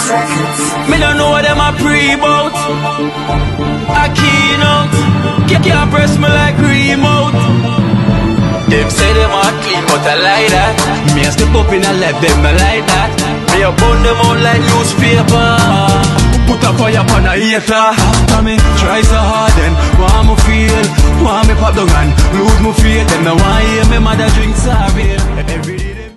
Me don't know what them a pre-bout. Akeynote, can't press me like remote. Them say them a clean, but I like that. Me a step up in a left, them I like that. Me a burn them out like newspaper. Put a fire upon a hater. After me try so hard, then want me feel, want me pop down and lose my faith. Them no want hear me mother drink sorry. Every day them.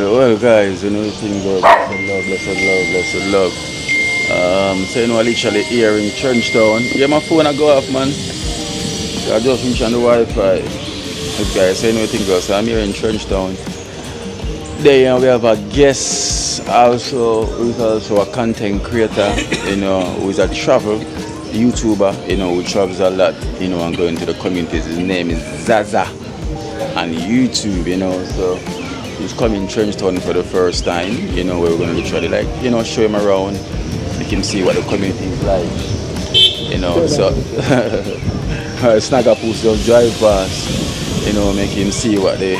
Well, guys, you know, the thing goes, blessed love. So, you know, I literally here in Trenchtown. Yeah, my phone I go off, man. So I just reach on the Wi-Fi. Okay, so, you know, the thing goes, so I'm here in Trenchtown. There, you know, we have a guest also, who's also a content creator, you know, who's a travel YouTuber, you know, who travels a lot, you know, and going to the communities. His name is Zaza on YouTube, you know, so he's coming to Trenchtown for the first time, you know, we're going to literally like, you know, show him around, make him see what the community is like, you know, so Snaggerpoos just drive past, you know, make him see what the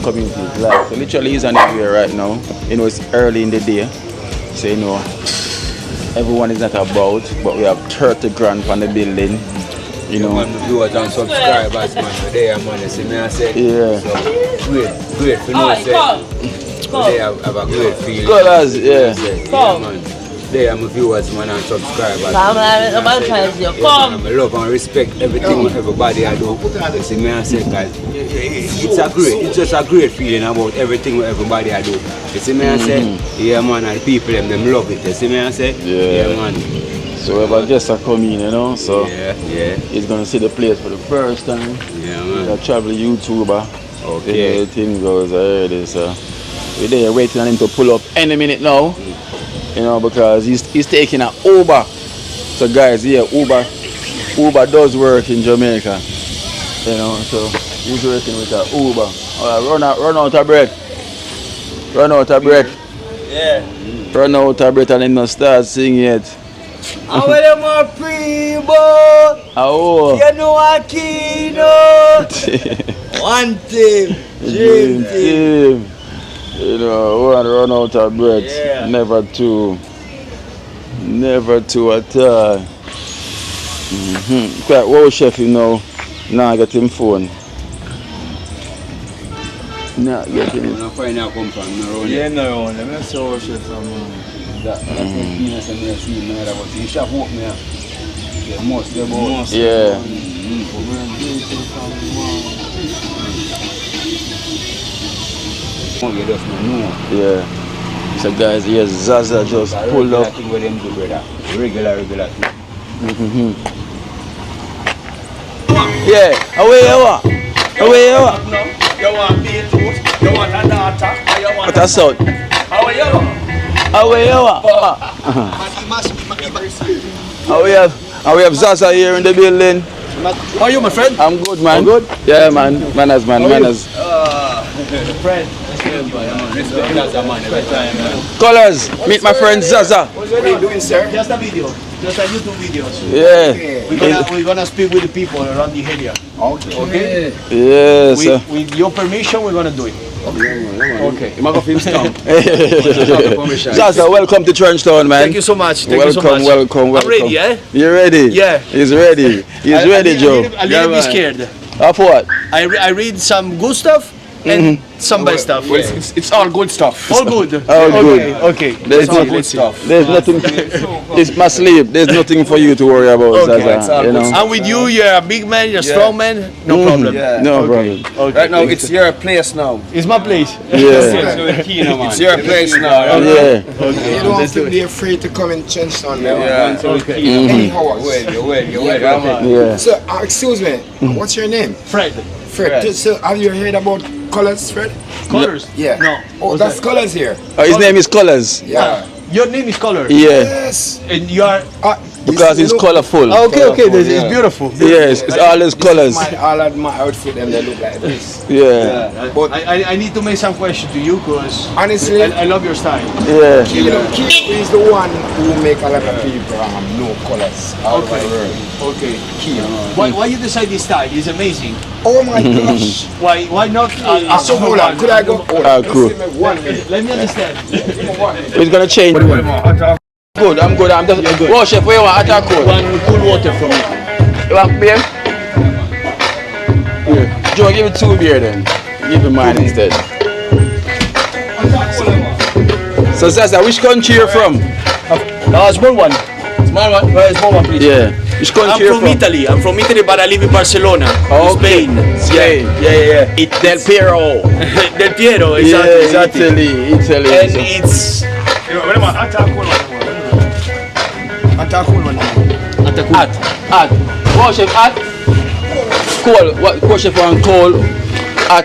community is like. So literally he's on everywhere right now, you know, it's early in the day, so you know, everyone is not about, but we have 30 grand on the building. You know, man, viewers and subscribers, man, there, man, you see me, I say, yeah. So, great, for me, they have a great feeling. Colors, yeah. Yeah, man. They are my viewers, man, and subscribers. I love and respect everything with everybody I do. You see me, I say, guys, it's just a great feeling about everything with everybody I do. You see me, I say, yeah, man, and the people, them love it. You see me, I say, yeah, man. So we have a guest coming, you know, so yeah. He's gonna see the place for the first time. Yeah, man. He's a travel YouTuber. Okay. The thing goes, I heard it, so we're there waiting on him to pull up any minute now. You know, because he's taking an Uber. So guys, yeah, Uber does work in Jamaica. You know, so he's working with an Uber. Alright, run out of breath. Yeah. Run out of breath and then not start singing yet. I want them more pre-boat. Oh. You know Akeynote. One team. Dream team. You know, one run out of breath. Yeah. Never two at all. Quite well, chef, you know. Now I get him phone. Now get him. I'm find out come from no road. Yeah, no, let me see what chef from that penis and me see me that was you should hope me. Yeah, most Yeah. You just know. Yeah. So guys, yes, Zaza just pulled up. Thing with them do, brother. Regular thing. Yeah, away you are. You want beetroot, you want a daughter, or you want What a sound. Away you are. And we have Zaza here in the building. How are you, my friend? I'm good, man. Good? Yeah, man. Manners. Friend. Colors, meet my friend Zaza. What are you doing, sir? Just a video. Just a YouTube video. Yeah. We're gonna speak with the people around the area. Okay? Yes. With your permission, we're gonna do it. Okay. Zaza, welcome to Trenchtown, man. Thank you so much. Welcome. I'm ready, eh? You ready? Yeah. He's ready. He's ready, Joe. A little bit scared. Of what? I read some good stuff and some bad stuff. Well, it's all good stuff. All good. All good. Okay. There's all nothing. good stuff. There's nothing. It's my sleep. There's nothing for you to worry about, Okay. Zaza. You know? And with you, you're a big man, you're a strong man, no problem. Yeah. No problem. Okay. Right now, it's your place now. It's my place. Yeah. It's your place now. Yeah. You don't have to be afraid to come in Trenchtown now. Yeah. Any hours. You're well. Yeah. So, excuse me, what's your name? Fred. Fred. So, have you heard about Colors, Fred? Colors? Yeah. No. Oh, that's Colors here. His name is Colors. Yeah. Your name is Color. Yeah. Yes. And you are because it's colorful. Okay, Colourful, it's beautiful. Yes, it's all those colors. All of my outfit, them they look like this. Yeah, But I need to make some question to you because honestly, I love your style. yeah. Kino is the one who make a lot of people know colors all over the world. Okay. Kino. Why you decide this style? It's amazing. Oh my gosh. Why not So hold on, could I go? Ah, cool. Let me understand. It's gonna change. Good, I'm good. I'm just. Whoa, chef, where you want? Hot or cold? One cool water from me. You want beer? Yeah. Joe, give it 2 beer then. Give me mine instead. So, Sasa, which country you from? Small one. Small one. Small one, please. Yeah. Which country I'm you from Italy. I'm from Italy, but I live in Barcelona, Okay. Spain. Spain. Yeah. It's Del Piero. Del Piero, Yeah, exactly. Italy. And So- it's Hot. Whoa, chef, hot. Cold. What? Cold, chef, want cold. Hot.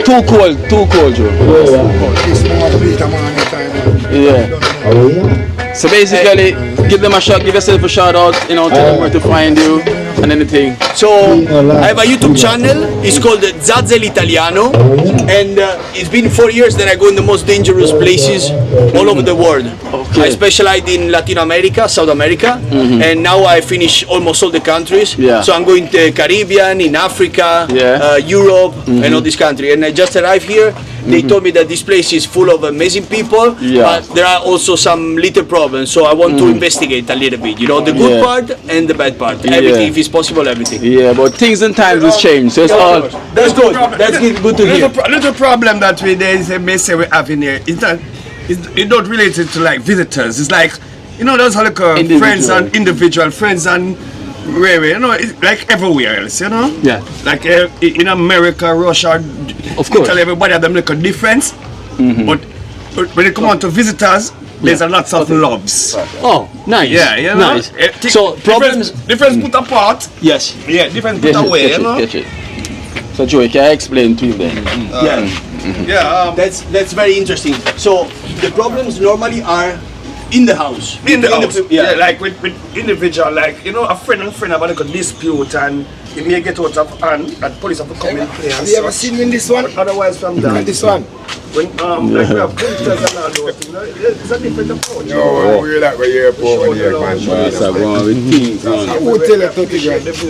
Too cold, Joe. Yeah. So basically, give them a shot, give yourself a shout out, tell them where to find you and anything. So I have a YouTube channel. It's called Zazzel Italiano, and it's been 4 years that I go in the most dangerous places all over the world. Okay. I specialize in Latin America, South America, and now I finish almost all the countries. Yeah. So I'm going to Caribbean, in Africa, Yeah. Europe, and all this country. And I just arrived here. They told me that this place is full of amazing people, Yeah. but there are also some little problems. So I want to investigate a little bit. The good Yeah. part and the bad part. Everything, if it's possible, everything. Yeah, but things and times has changed, so it's all. That's good. That's good to hear. Little problem that they say we have in here is that it don't relate it to like visitors. It's like those are like Individual. friends and individual friends and where it's like everywhere else, Yeah. Like in America, Russia, Of course. Italy, everybody have them like a difference. But when it comes on to visitors, there's a lots of loves. Oh, nice. Yeah, Nice. So problems. difference put apart. Yes. Yeah, difference put away, Catch it. So Joey, can I explain to you then? Yeah. Yeah. That's very interesting. So the problems normally are in the house. In the house, yeah. like with individual, like a friend and friend have a little dispute and it may get out of hand and police have to come in play. Have you ever seen me in this one? But otherwise from that, This one? when like we have visitors and all those things, it's a different approach. we're like we're here for here, man. with things, man. I would tell you 30 grand. It's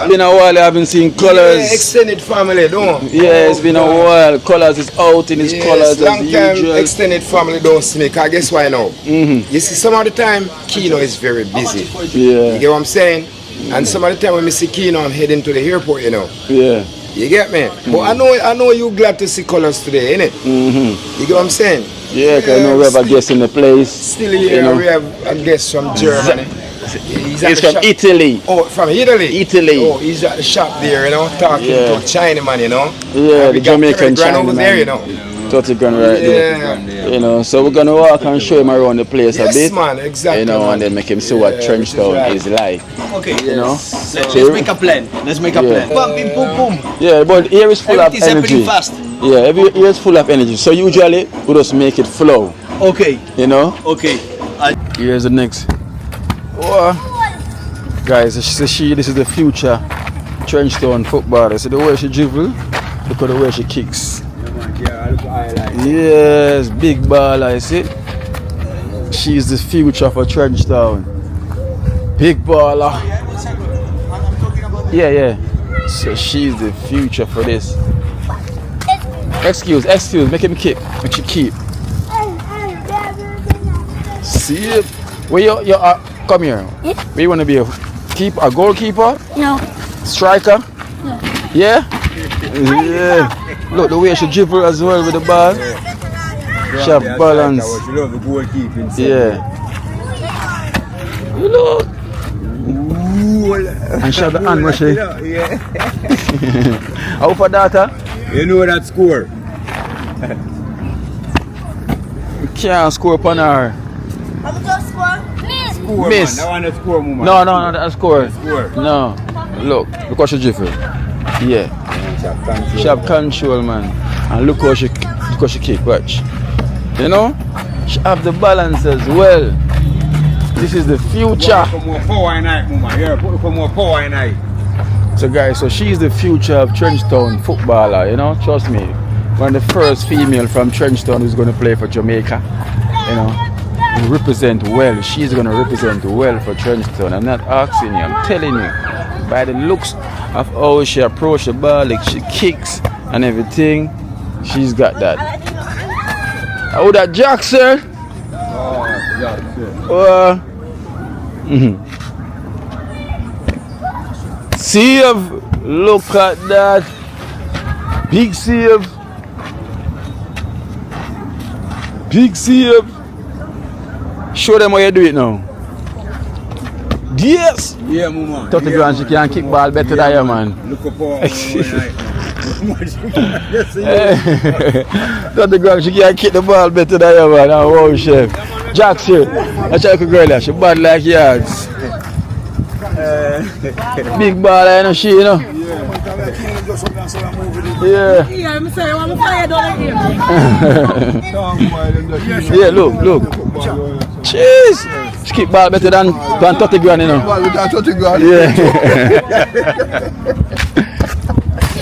been a while I haven't seen Yeah, colors. extended family, don't. Yeah, it's been a while. Colors is out in its colors Yes, long as time usual. extended family don't see me. Cause guess why now? You see, some of the time Kino is very busy. You Yeah, get what I'm saying? And some of the time when I see Kino, I'm heading to the airport. yeah. You get me? But I know you glad to see colors today, innit? You get what I'm saying? Yeah, because I know we have a guest in the place. Still here, we have a guest from Germany. He's at It's the from shop. Italy. Oh, from Italy? Italy. Oh, he's at the shop there, talking Yeah. to a Chinaman, Yeah, And we the got Jamaican 30 grand over there, Chinaman. 30 grand right there. Yeah. So we're gonna walk and show him around the place Yes, a bit. man, exactly. And then make him see what Yeah, Trenchtown which is like. Okay. So- Let's make a plan. Let's make a Yeah. plan. Bam, bim, boom, boom. Yeah, but here is full of Everything's happening energy. fast. Yeah, here is full of energy. So usually we just make it flow. Okay. Okay. Here's the next. Whoa. Guys, this is the future Trenchtown footballer. See the way she dribble? Look at the way she kicks. Yes, big baller, you see? She's the future for Trenchtown. Big baller. Yeah. So she's the future for this. Excuse, make him keep. Make you keep. See it? Where you come here. Where you want to be? A goalkeeper? No. Striker? Yeah? Yeah. Look, the way she dribble as well with the ball. She have balance. She love the goalkeeping. Yeah. You look. And she have the hand, she. How for daughter? You know that score. You can't score upon her. I'm going to score. Miss. Score, Miss. Man. That one a score, woman. No, that's score. Score. No. Look how she dribble. Yeah. She have control, man. And look how she kick, watch. She have the balance as well. This is the future. Put more power in it, mama. Yeah, put more power in it. So guys, so she's the future of Trenchtown footballer, you know, trust me. One of the first female from Trenchtown who's going to play for Jamaica, you know, and represent well. She's going to represent well for Trenchtown. I'm not asking you, I'm telling you. By the looks of how she approaches the ball, like she kicks and everything, she's got that. Oh, that Jackson! Save! Look at that! Big save! Big save! Show them how you do it now. Yes! Yeah, mama. 30 grand, she can kick ball better than you, man. Look for power. 30 grand, she can kick the ball better than you, man. Oh, wow, chef. Jack, sir. I check a girl there. She bad like yards. Big ball, you know, she, you know. Yeah. Yeah, look. Jeez. She kick ball better than 30 grand, you know. Yeah.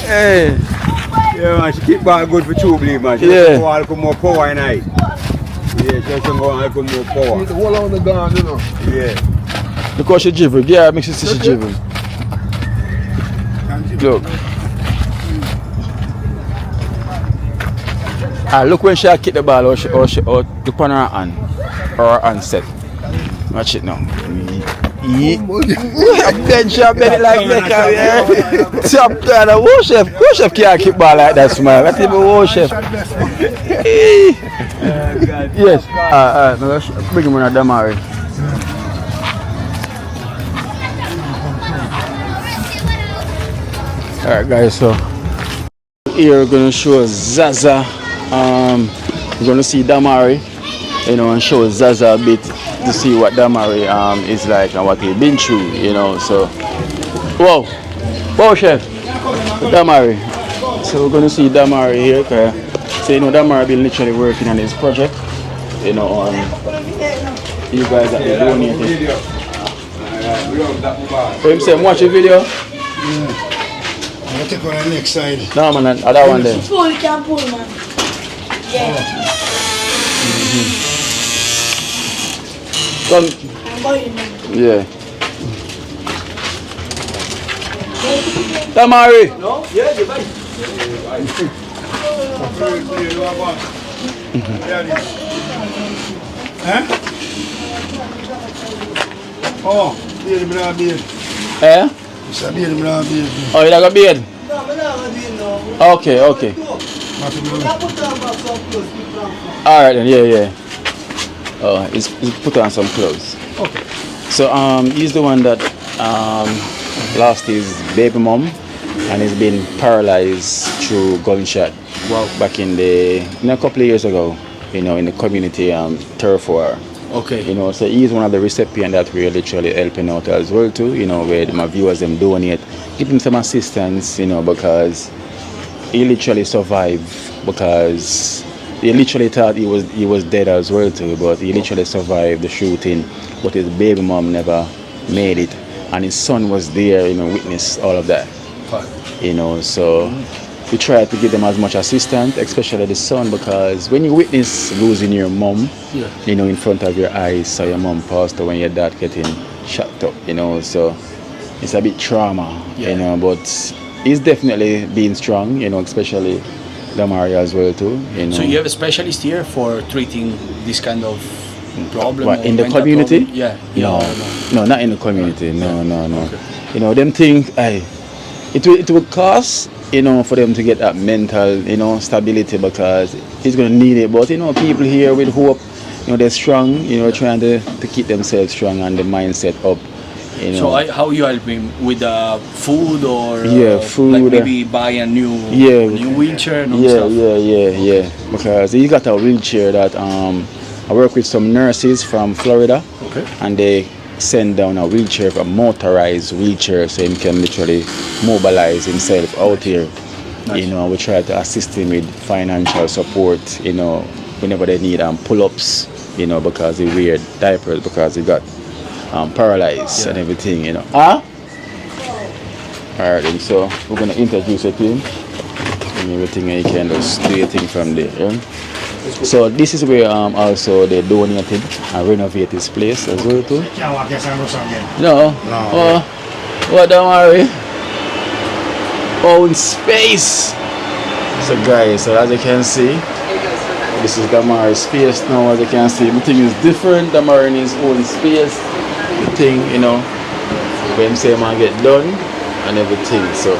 Hey. Yeah, man, she kick ball good for two, believe man. She Yeah. want put more power in it. Yeah, she just want to put more power. The wall on the gun, you know. Yeah. Look how she dribble. Yeah, makes you see she dribble. Look. Look when she kick the ball or the corner her hand or her hand set. Watch it now. Yeah. Bench up it like Beckham, yeah. Top down. Who chef can't kick ball like that, smile. Not even who chef. Yes. No, let's bring him on a Damari. Alright guys, so here we're gonna show Zaza. We're gonna see Damari, you know, and show Zaza a bit to see what Damari is like and what he's been through, you know. So whoa chef, Damari. So we're gonna see Damari here, cause so you know Damari been literally working on his project, you know, you guys that they donated. So him say watch the video? Yeah. I'll take on the next side. No man, other one there. Pull, you can pull, man. Yeah. Come. I'm going, man. Yeah. Damari. No? Yeah, you're right. Oh, beard, beard. Eh? It's a beard, beard. Oh, you like a beard? No, I don't have a beard now. Okay. Alright then, yeah. Oh, he's put on some clothes. Okay. So he's the one that lost his baby mom and he's been paralyzed through gunshot. Wow. Back in a couple of years ago, you know, in the community turf war. Okay. You know, so he's one of the recipients that we're literally helping out as well too, you know, where my viewers them donate, give him some assistance, you know, because he literally survived, because he literally thought he was dead as well too, but he literally survived the shooting, but his baby mom never made it, and his son was there, you know, witness all of that. You know, so we try to give them as much assistance, especially the son, because when you witness losing your mom, you know, in front of your eyes, so your mom passed away when your dad getting shot up, you know, so it's a bit trauma, you know, but he's definitely being strong, you know, especially Damari as well too, you know. So you have a specialist here for treating this kind of problem? What, or in the mental community? problem? Yeah. No, not in the community. No. Okay. You know, them think, it will cost, you know, for them to get that mental, you know, stability, because he's going to need it. But, you know, people here with hope, you know, they're strong, you know, trying to keep themselves strong and the mindset up. You know. So how you help him with food or food, like maybe buy a new wheelchair and stuff? Yeah. Because he got a wheelchair that I work with some nurses from Florida, and they send down a wheelchair, a motorized wheelchair, so he can literally mobilize himself out here. Nice. You know, we try to assist him with financial support, you know, whenever they need pull-ups, you know, because he wear diapers, because he got paralyzed and everything, you know. Huh? Alright then, so we're gonna introduce it to him and everything, and you can just do your thing from there. Yeah? So this is where also they donated and renovate this place as well too. No. Oh, what, don't worry. Own space. So guys, so as you can see, this is Damari's space now. As you can see, everything is different. Damari in his own space. The thing, you know, when say man get done and everything. So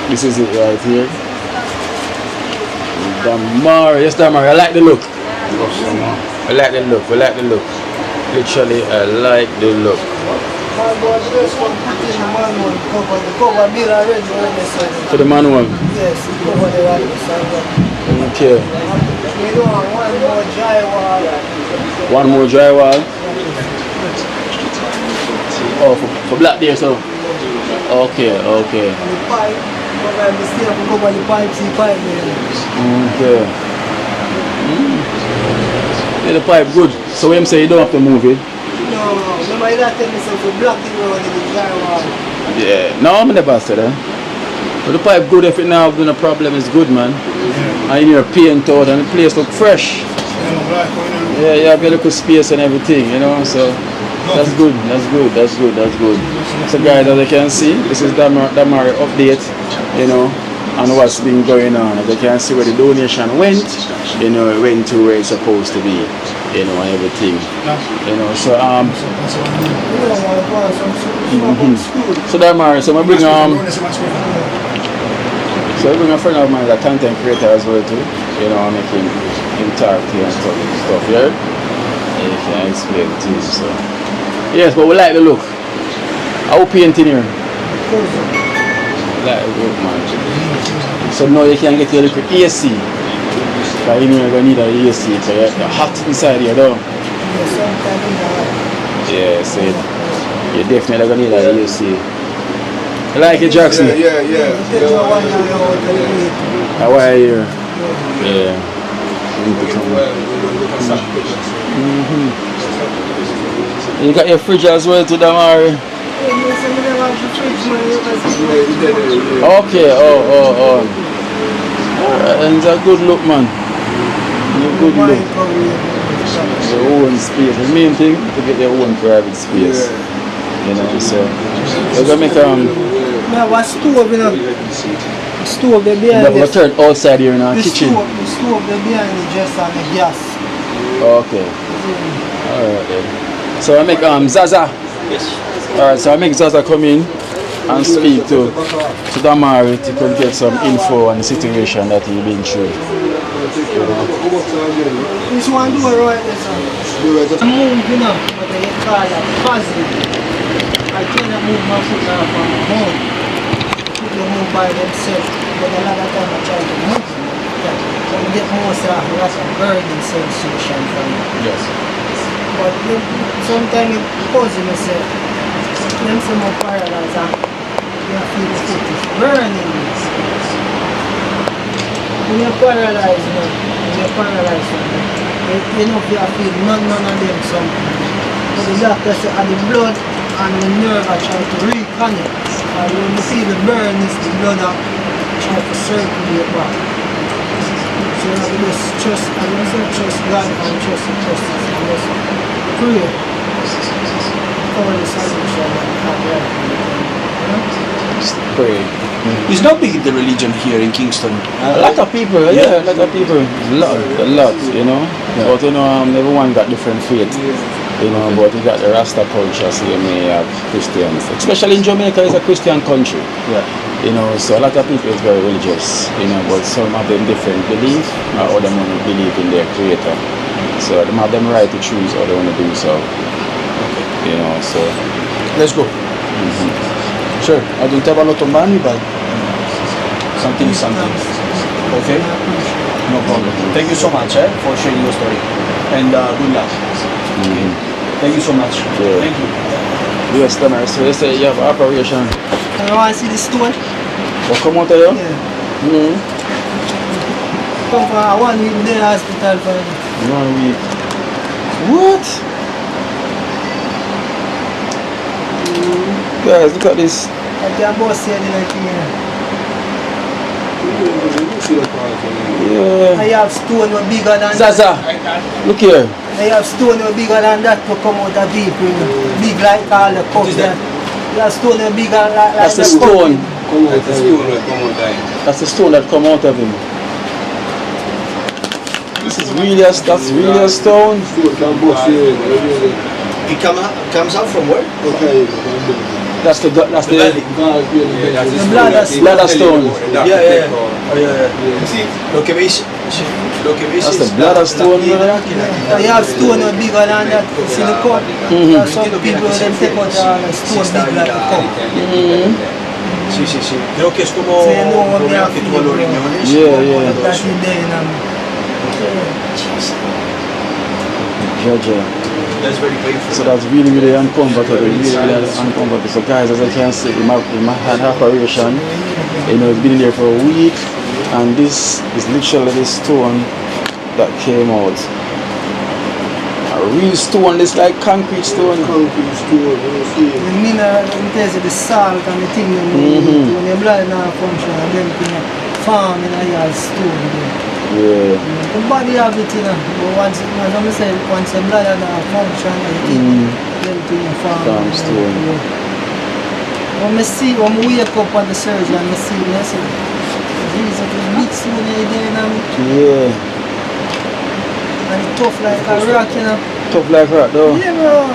this is it right here. Damari, yes Damari, I like the look. I like the look, I like the look. Literally, I like the look. For the manual? Yes, cover the right side. Okay. We do one more drywall. One more drywall? Oh, for black there, so? Okay, okay. And the pipe, we still have to cover the pipe, see pipe there. Okay. Yeah, the pipe good. So when you say you don't have to move it? No, remember you tell me something black thing around the drywall. Yeah, no, I'm never said that. But the pipe good if it now been a problem, it's good, man. And you paint out and the place look fresh. Yeah, you have a little space and everything, you know, so that's good, that's good, that's good, that's good. So guys, as you can see, this is Damari update, you know, and what's been going on. As you can see where the donation went, you know, it went to where it's supposed to be, you know, and everything. You know, so so Damari, so I bring so I bring a friend of mine, a content creator as well too, you know, making him talk to you and stuff, yeah? And you can explain it to you, so. Yes, but we like the look. How painting here? Like the look, man. So now you can get your little AC. Because you know you're going to need an AC, so you're hot inside here, though. Yeah, so you're definitely going to need an AC. You like it, Jackson? Yeah. How are you? Yeah. You got your fridge as well to Damari? Okay, oh. And it's a good look, man. It's a good look. Your own space. The main thing to get your own private space. You know, so we're gonna make Now what stove, you know? Stove there behind the turn outside here in our kitchen. The stove there behind is just on the gas. Okay. Alright then. So I make Zaza. Yes. Alright, so I make Zaza come in and speak to Damari to come get some info on the situation that he's been through. This one do right there, sir. Move, you know, but they call it positive. I cannot move my foot off on my home. People move by themselves, but a lot of time I try to move. So you get most of a burning sensation from it. Yes. But sometimes it poses myself. Them some more paralyzed and you feel the foot is burning. When you're paralyzed, you know you feel none of them something. But the doctor said the blood and the nerve are trying to reconnect. And when you feel the burn, it's the blood that trying to circulate back. So you have to just trust, I don't say trust God and trust the justice. And just pray for the solution and have right. Just pray. It's not big the religion here in Kingston. A lot of people, yeah, a lot of people. A lot, you know. Yeah. But you know, everyone got different faith. You know, but you got the Rasta culture, so you may have Christians. Especially in Jamaica, it's a Christian country. Yeah. You know, so a lot of people is very religious, you know, but some of them different belief, or other one believe in their creator. So they have them right to choose how they want to do so. Okay. You know, so Let's go. Sure. I don't have a lot of money, but something. Okay? No problem. Thank you so much for sharing your story. And good luck. Okay. Thank you so much. Yeah. Thank you. Yes, Damari, so they say you have an operation. You want to see the stone? What come out of you? Yeah. Come for 1 week in the hospital for 1 week. What? Guys, look at this. I can boss here in the king. Yeah. I have stone no bigger than Zaza, look here. I have stone no bigger than that to come out of deep. Big like all the cups there. You have stone no bigger like That's the cup. stone. That's That's the stone that come out of him. This is really a, that's really a stone. It comes out from where? That's the bladder stone. Yeah. Oh, yeah. See, lo que veis. Lo que veis That's es the bladder stone. I have stone no bigger than that. See the cup. There are some people them take out the stone big like a cup. Sí. Creo que es como So you know un what me problema have que feel, tuvo los bro. riñones. Yeah. That is there in Judge. That's very painful. So that's really uncomfortable. Really uncomfortable. So guys, as I can see, in my hand operation, you know, it's been there for a week, and this is literally the stone that came out. A real stone, this like concrete stone. The mineral, the salt and the thing, when the blood now function, and then farm in a yard stone there. Yeah. The body have it, you know, but once the blood now function, then thing farm. Farm stone. When I wake up at the surgery and I see it, I say, Jesus, the big stone there now. Yeah. And it's tough like a rock, you know. Tough like rock though. Yeah, bro.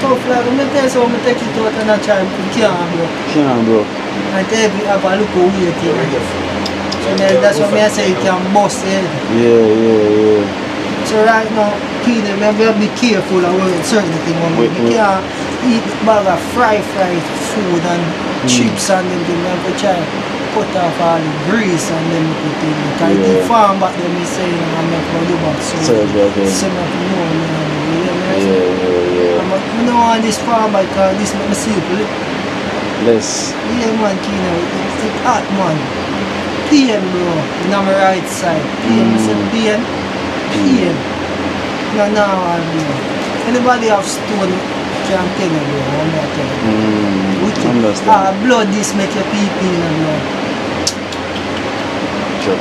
Tough like, I'm tell you so, I take it out and I try to can't, bro. Can't, bro. And every have a look of weight, you know. So that's what I say, you can bust your head. Yeah. So right now, Peter, we have to be careful of certain things. We can't eat bag of fried food and chips and them things. We have to try cut off all the grease and them things. Because the farm back then, we say, I'm not going to do back. So I don't want this farm because this makes me simple. Less. Yeah, man, Kino, it's hot, man. Pain, bro, on my right side. Pain, pain. No, bro. Anybody have stone can tell you, bro. I'm not telling you. Understand. Blood, this make your pee in and blood.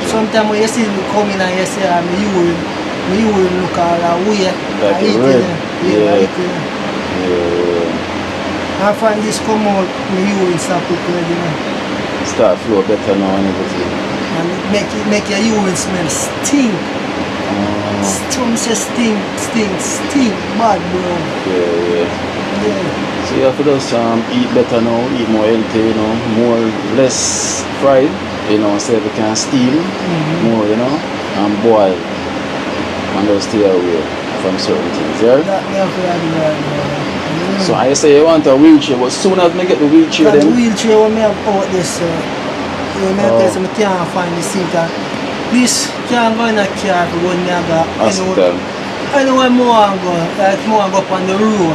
Sometimes when you see me coming and you say, you will look all weird. Like red. Yeah. I find this come out, you will start cooking, you know. Start flow better now and everything. And it make your urine smell stink. Some say stink, bad, bro. Yeah. So you have to just eat better now, eat more healthy, you know, more less fried, you know, so we can steam more, you know, and boil. And just stay away from certain things, yeah? That me have to have right. So I say you want a wheelchair, but soon as I get the wheelchair The then wheelchair when me have out this, I can't find the seat. This can't go in a car to go in the hospital. Anywhere more I go, like more I go up on the road.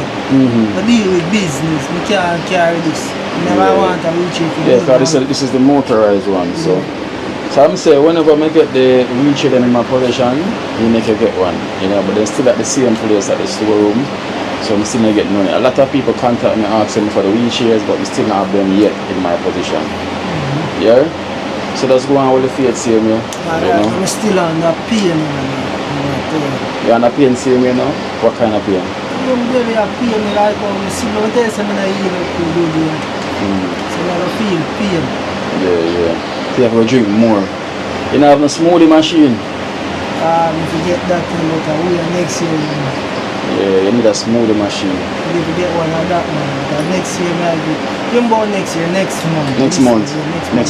I deal with business, I can't carry this. Never want a wheelchair for yeah, because this is the motorized one, so I'm saying whenever I get the wheelchair then in my possession, you make you get one, you know, but they're still at the same place at the storeroom. So I'm still not getting money. A lot of people contact me asking for the wheelchairs, but we still not have them yet in my position. Yeah? So that's go on with the faith same, you know? I'm still on the pain. You're on the pain same, you know? What kind of pain? I'm very pain, like I see no test I'm not even to do it. So I feel pain. Yeah. So you have to drink more. You know, have a smoothie machine. If you get that thing, but we are next year. Yeah, you need a smoothie machine. You need to get one of that, man. Because next year, maybe. You about next year, next month. Next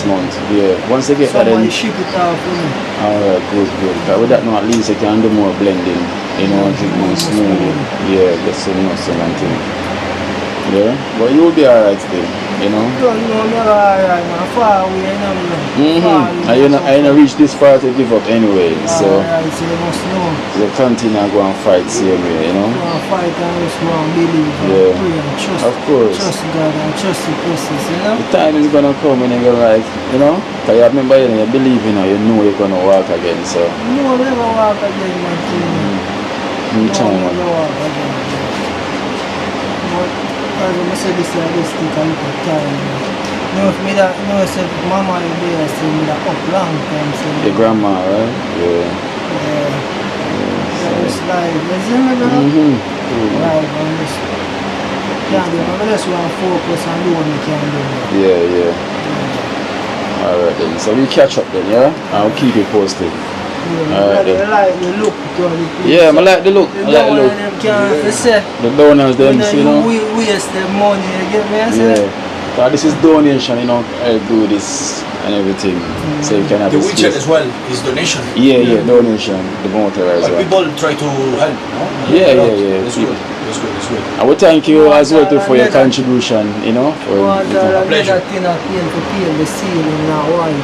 month. Yeah. Once you get that, then. Somebody ship it out for me. Alright, good. Because with that, now at least you can do more blending. You know, drink more smoothie. Yeah, get some nuts and thing. Yeah, but you will be alright still, you know. I'm alright, man. Far away, you know. I ain't reached this far to give up anyway, so alright, so you must know. you continue to go and fight same way, you know. You want to fight and just want to believe and pray and trust. Of course. Trust God and trust the process, you know. The time is gonna come and you're like, you know, because you remember you believe, you know you're gonna walk again, so. No, I'll never walk again, man. In time. I'll never walk again. But because I said this take a little time. No, if me that, no, I said mama will be there, so me that up long time. So Your grandma, right? Yeah. So it's like, you see me, bro? Like, I'm just, can't do it. I just want to focus and do what I can do. Yeah. Alright then, so we catch up then, yeah? I'll keep you posted. Alright then. I like the look to the place. Yeah, I like the look. I like the look. The donors them, you know. We waste the money, you get me? I say? Yeah. But this is donation, you know, I do this and everything. So you can have The this widget space. as well is donation. Yeah, donation, the motor as But well. people try to help, no? Yeah. That's good. That's good. I would thank you as well too for your contribution, you know. pleasure. Thing I paint to paint the ceiling now white.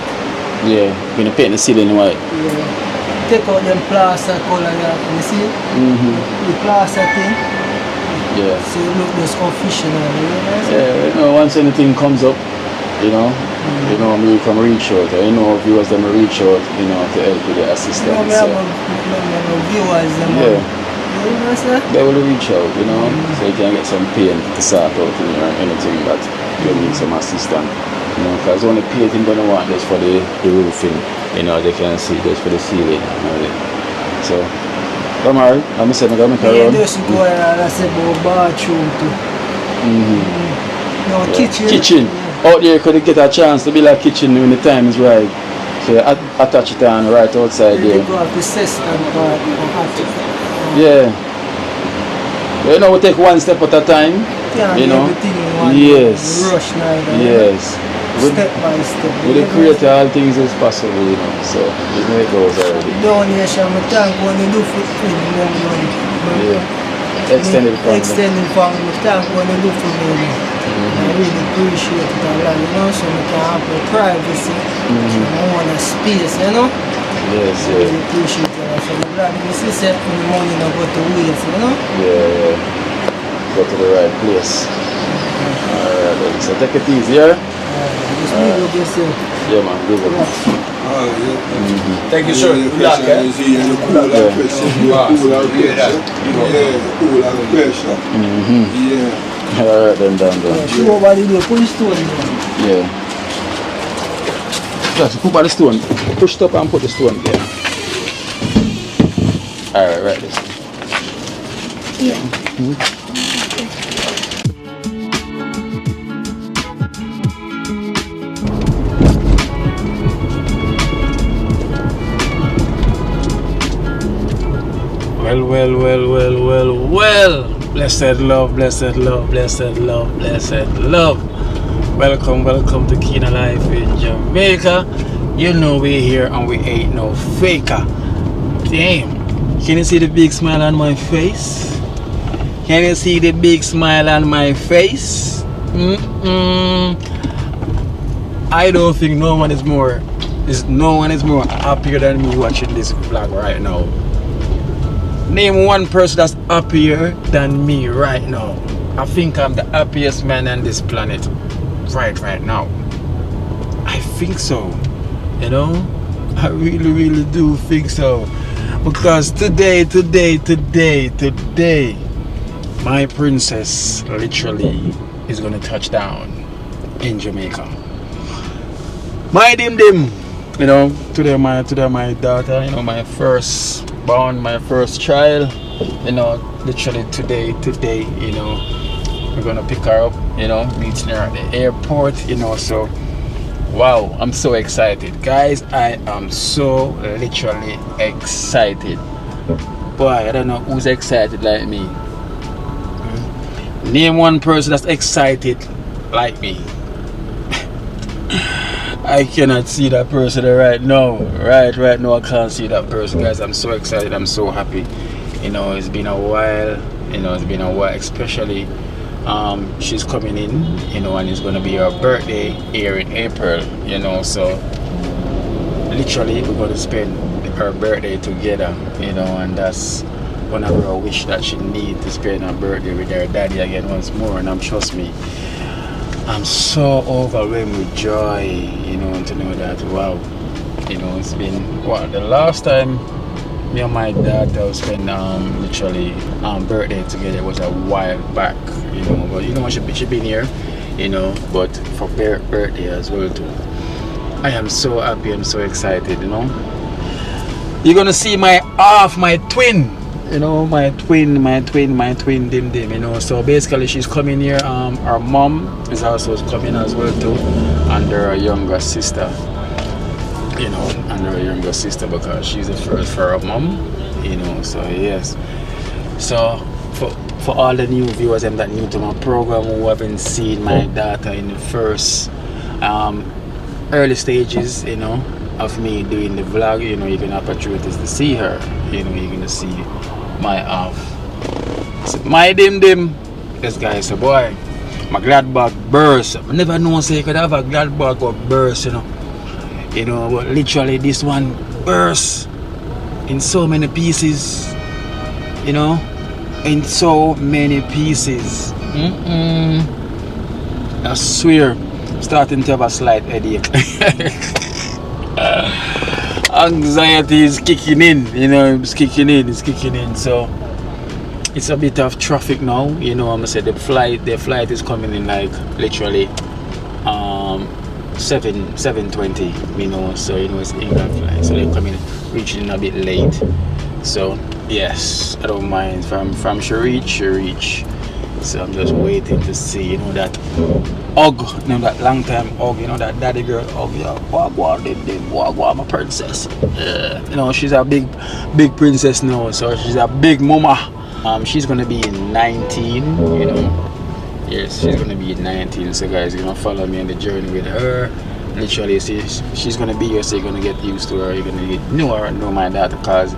Yeah, we're gonna paint the ceiling white. Yeah. Take out them plaster color, you see? The plaster thing. Yeah. So it look just official, you know? Yeah, you know, once anything comes up, you know, me can reach out. I know viewers them reach out, you know, to help with the assistance. You know, me have a viewers, them. Yeah. You know, sir? They will reach out, you know, so you can get some paint to sort out or anything that you need some assistance. You know, because only painting gonna want this for the roofing, you know, they can see this for the ceiling. You know, so, Damari, I'm saying I'm gonna make a Yeah, run. just go and I said about bathroom too. No, kitchen. Kitchen. Yeah. Out there you could get a chance to build a kitchen when the time is right. So you attach it on right outside You there. go up the system part and have to. Yeah. But, you know, we take one step at a time. Yeah, you know. everything in one Yes. rush now. Yes. Step by step. With the creator, all things is possible, you know. So you know it goes already. Donation, I thank what you do for me. Yeah. Extended family. Extended family, thank what you do for me. I really appreciate it a lot, you know, so I can have my privacy. I want a space, you know. Yes, I really appreciate it. So I'm glad you see that the money not go to waste, you know. Yeah. Go to the right place. Alright then. So take it easy, yeah? Just big up yourself. Yeah man, big up. Thank you, sir. Good luck, eh? Alright then, done. Show over the put the stone there. Yeah. Just put by the stone. Push it up and put the stone there. Alright, right this. Well. Blessed love. Welcome to Kina Life in Jamaica. You know we're here and we ain't no faker. Damn. Can you see the big smile on my face? Can you see the big smile on my face? I don't think no one is more happier than me watching this vlog right now. Name one person that's happier than me right now. I think I'm the happiest man on this planet right now. I think so. You know? I really do think so. Because today, my princess literally is gonna touch down in Jamaica. My dim, you know, today my daughter, you know, my first born, my first child, you know, literally today, you know, we're gonna pick her up, you know, meeting her at the airport, you know, so wow, I'm so excited, guys. I am so literally excited. Boy, I don't know who's excited like me. Name one person that's excited like me. I cannot see that person right now. Right now I can't see that person, guys. I'm so excited, I'm so happy. You know, it's been a while, especially she's coming in, you know, and it's gonna be her birthday here in April, you know, so literally we're gonna spend her birthday together, you know, and that's one of her wish that she needs to spend her birthday with her daddy again once more. And trust me, I'm so overwhelmed with joy, you know, to know that, wow, you know, it's been what, the last time me and my daughter spent literally birthday together. It was a while back, you know. But you know, she been here, you know. But for birthday as well too. I am so happy. I'm so excited, you know. You're gonna see my twin. You know, my twin dim, you know. So basically she's coming here. Her mom is also coming as well too, and her younger sister, you know, because she's the first for her mom, you know. So yes, so for all the new viewers and that new to my program who haven't seen my daughter in the first early stages, you know, of me doing the vlog, you know, you're gonna have opportunities to see her, you know. You're gonna see my dim. This guy is a boy. My glad bag burst. I never know say you could have a glad bag or burst, you know. You know, but literally this one burst in so many pieces, you know, in so many pieces. I swear, starting to have a slight headache. Anxiety is kicking in, you know. It's kicking in. So it's a bit of traffic now, you know. I'm gonna say the flight is coming in like literally 7:20, you know. So you know it's England flight, so they're coming reaching a bit late. So yes, I don't mind from she reach. So I'm just waiting to see, you know, that hug, you know, that long time hug, you know, that daddy girl hug, yeah, wagwa, my princess. You know, she's a big princess now, so she's a big mama. She's gonna be 19, you know. Yes, she's gonna be 19. So guys, you're gonna follow me on the journey with her. Literally, she's gonna be here, so you're gonna get used to her. You're gonna know her, know my daughter, cause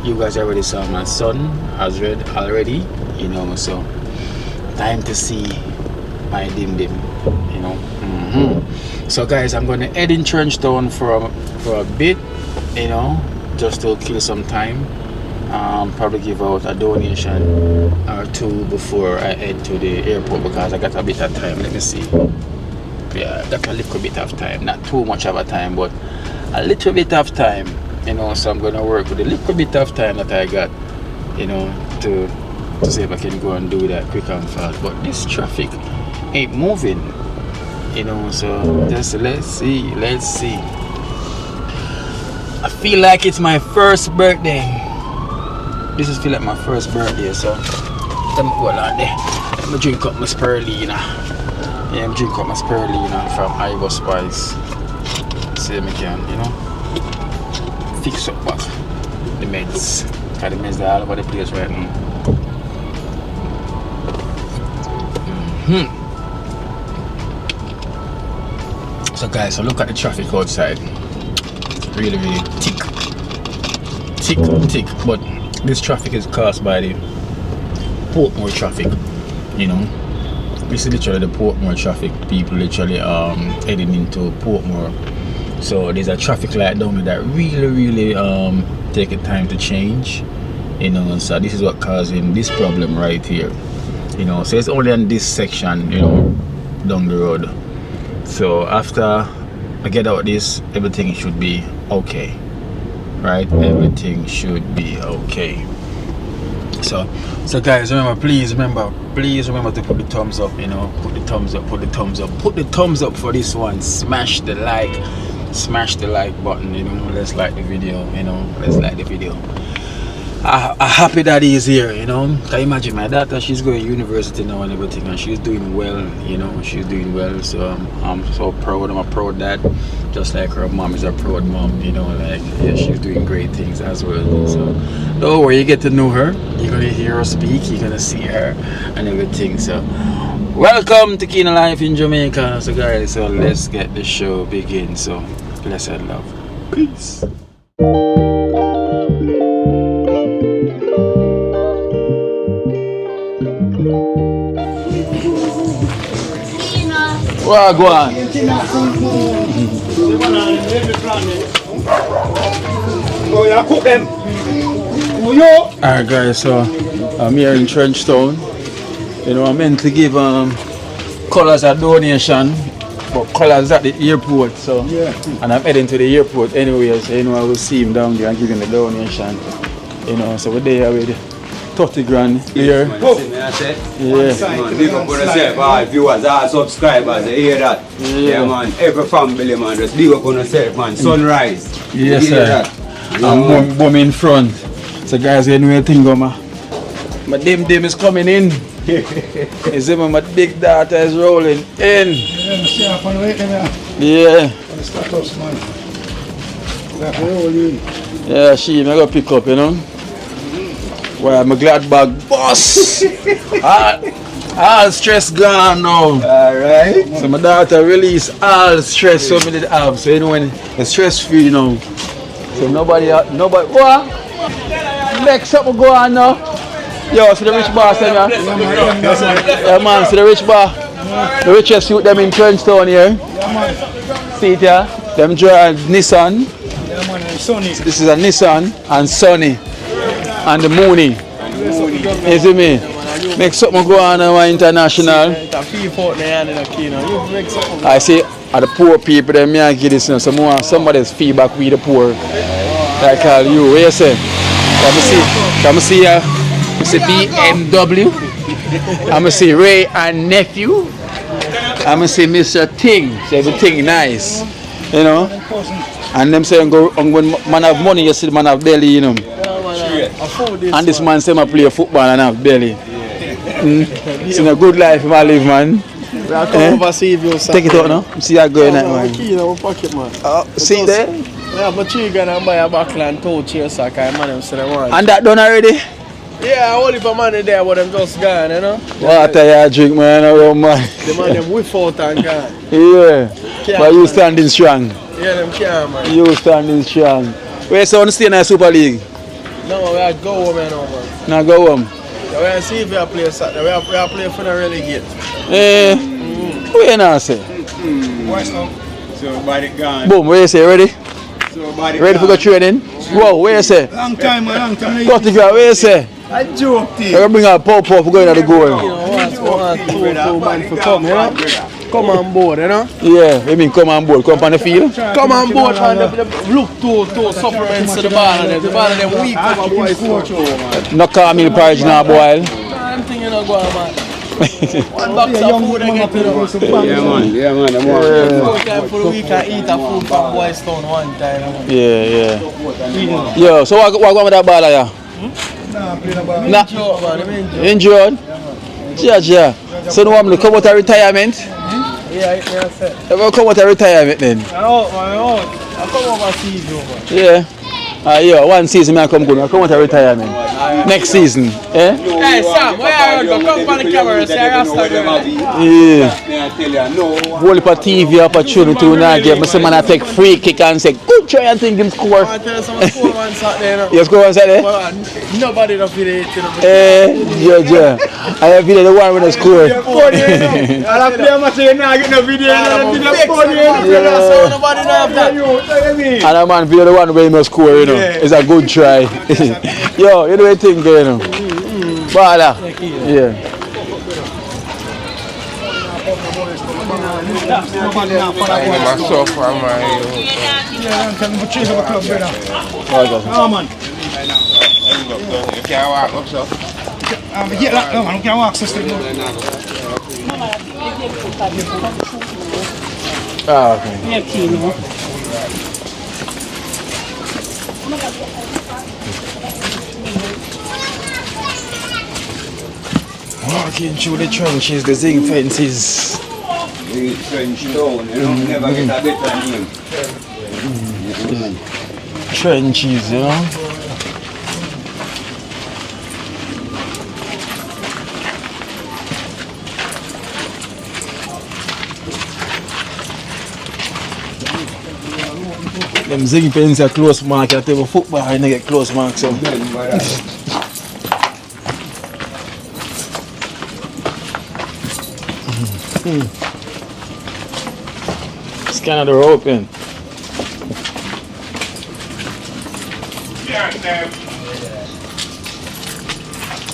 you guys already saw my son already, you know. So time to see my dim, you know. So guys, I'm gonna head in Trenchtown for a bit, you know, just to kill some time. Probably give out a donation or two before I head to the airport, because I got a bit of time. Let me see. Yeah, I got a little bit of time, not too much of a time, but a little bit of time, you know. So I'm gonna work with a little bit of time that I got, you know, to see if I can go and do that quick and fast. But this traffic ain't moving, you know. So just let's see. I feel like it's my first birthday. This is feel like my first birthday, so let me go along there. Let me drink up my spirulina. Yeah, I'm drink up my spirulina from Ivo Spice. See if I can, you know, fix up back the meds. Cause the meds are all over the place right now. So guys, so look at the traffic outside. It's really thick, but this traffic is caused by the Portmore traffic, you know. This is literally the Portmore traffic. People literally heading into Portmore. So there's a traffic light down there that really take a time to change, you know. So this is what causing this problem right here, you know. So it's only on this section, you know, down the road. So after I get out this, everything should be okay, right? Everything should be okay. So guys, please remember to put the thumbs up, you know. Put the thumbs up for this one. Smash the like button, you know. Let's like the video, you know. I'm happy that he is here, you know. Can you imagine my daughter? She's going to university now and everything, and she's doing well, you know. She's doing well, so I'm so proud. I'm a proud dad, just like her mom is a proud mom, you know. Like, yeah, she's doing great things as well. So don't worry, you get to know her. You're gonna hear her speak. You're gonna see her and everything. So welcome to Keen Life in Jamaica. So guys, so let's get the show begin. So blessed love, peace. Well, go on. Alright guys, so I'm here in Trenchtown. You know, I meant to give Colors a donation, but Colors at the airport, so and I'm heading to the airport anyway, so you know I will see him down there and give him the donation. You know, so we're there with 30 grand here. Man, see me, I said. Yeah. Man, big up on yourself, all viewers, all subscribers, you hear that? Yeah, man, every family, man, just big up on yourself, man. Sunrise. Yes, You hear sir. that? I'm boom in front. So guys, you know what thing go, man. My dim is coming in. You see, my big daughter is rolling in. Yeah. Yeah, she may go pick up, you know. Well, I'm a glad bag boss. all stress gone now. Alright. So my daughter release all stress so many have. So you know when it's stress free now. So nobody what? Make something go on now. Yo, see the rich boss them here? Yeah man, see the rich bar. The richest youth them in Trenchtown here. See it here? Them drive Nissan. This is a Nissan and Sunny and the Mooney. You see me? Make something go on international. I see the poor people them me give this some more somebody's feedback with the poor. Like all you, what you say? Come see you see BMW. I'm see Ray and nephew. I'm see Mr. Ting. So everything nice. You know? And them saying go when man have money, you see the man have belly, you know. And this man say I play football and have belly. It's a good life if I live, man. I come over see you. Take it out now. See how going at man. Key in my pocket, man. See there? Yeah, but you gonna buy a backland toe chair so I can man them say they want. And that done already? Yeah, I only for money there, but them just gone, you know. Water you drink, man, around man. The man them whiff out and gone. Yeah. But you standing strong. Yeah, them can't, man. You standing strong. Where so you stay in the Super League? No, we are go home, you know, man. Now go home. Yeah, we are see if we are play Saturday. We are play for the relegate. What you now say? So body gone. Boom, where you say, ready? So body Ready for go training? Whoa, where you say? Long time. 30 grand, where you say? I joke to I'm going to bring a pop-up for going to the goal. You know, want two man to come, you know? Come on board, you know? Yeah, I mean come on board, come on the field. Come on board and look to supplements to the ball and the ball of them weak come on boy coach over, man. No call me the porridge now, boy. I'm thinking of going, man. One box of food I get to the Yeah, man. One time for the week I eat a food from Boys Town one time. Man. Yeah. Yo, so what going with that ball here? Nah. Injured? Yeah. So no one come out of retirement? Yeah, I said. Ever come out of retirement then? I come overseas, man. Yeah. Yeah, one season I come good. I come out of retirement. Next season. Eh? Hey Sam, where are you? Come on the camera, say I Yeah. Whole heap of TV opportunity when I get. I say man I take free kick and say good try and think him score. I tell you some score one Saturday. You score on Saturday? Nobody don't feel it. Yeah. I have video the one when I score. I'll play a match and I get no video. Nobody know have that. And a man video the one when he must score, you know. It's a good try. Yo, you know what thing there, you know. Bala. Yeah. You can't walk up, so. Yeah, no, man, can't walk, sister. Okay. Walking through the trenches, the zinc fences. Trenchtown, you know, never get a better name. Trenches, you know. Them zinc fences are close mark. You have a football and they get close marks. So. Scan the door open.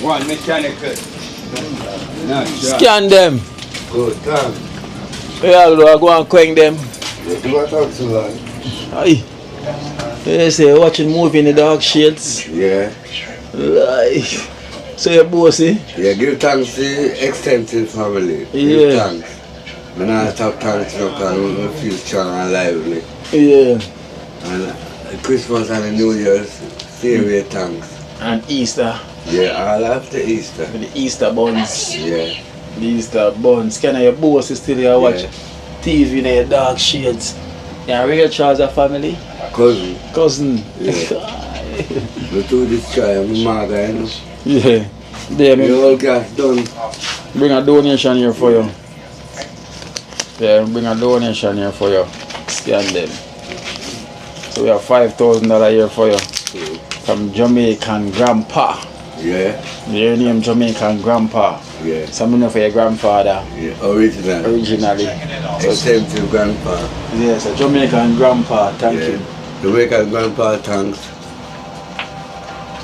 One mechanical. Scan them. Good, come. Yeah, I'll go and coin them. You do what talk too long. Aye. You say watching movie in the dark shades. Yeah. Like, so you're bossy? Yeah, give thanks to extended family. Yeah. Give thanks. I'm not stop thanks because I feel strong and lively. Yeah. And Christmas and the New Year's, same way thanks. And Easter. Yeah, all after Easter. The Easter buns. Yeah. The Easter buns. Can your bossy still here watch TV in your dark shades? Yeah, real Charles a family? Cousin. Cousin. Yeah. We do this try, I'm mother, you know. Yeah. There, The whole gas done. bring a donation here for you. Yeah, bring a donation here for you. Scan them. So we have $5,000 here for you. From Jamaican Grandpa. Yeah. Your name Jamaican Grandpa. Yeah. Something for your grandfather. Yeah. Originally. Extensive grandpa. Yes, a Jamaican Grandpa, thank you. Jamaican grandpa, thanks.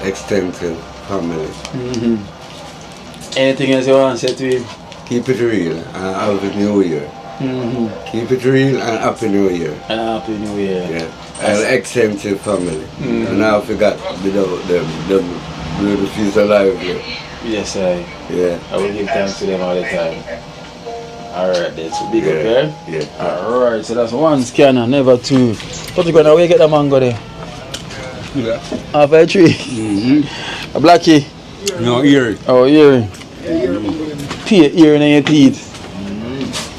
Extensive family. Anything else you want to say to him? Keep it real and Happy New Year. Keep it real and Happy New Year. And Happy New Year. Yeah. And extensive family. And now I forgot without them the fees alive here. Yes, I. Yeah. I will give thanks to them all the time. Alright, then, so big up there. Yeah. Alright, so that's one scanner, never two. What you gonna, where you get the mango there? Yeah. Half a tree? A blackie? No, earring. Oh, earring. Earring in your teeth.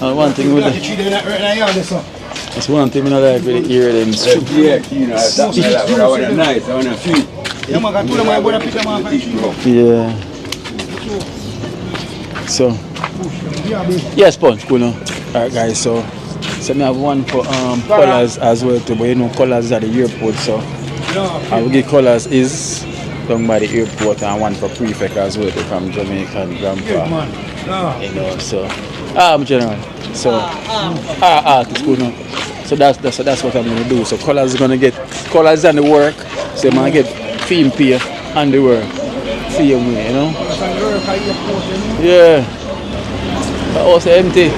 And one thing with the, that's one thing I like with the earrings. Yeah, you know, that's what I want to nice, I want to sweet. Yeah. So, yes, Punch, cool now. Alright guys, so me have one for colours as well too, but you know colours at the airport, so I will get colours is done by the airport and one for prefect as well to from Jamaican Grandpa. You know, so general. So it's cool now. So that's what I'm gonna do. So colours is gonna get colours and the work. So I'm gonna get film pay and the work. Same way, you know? Yeah. But also empty.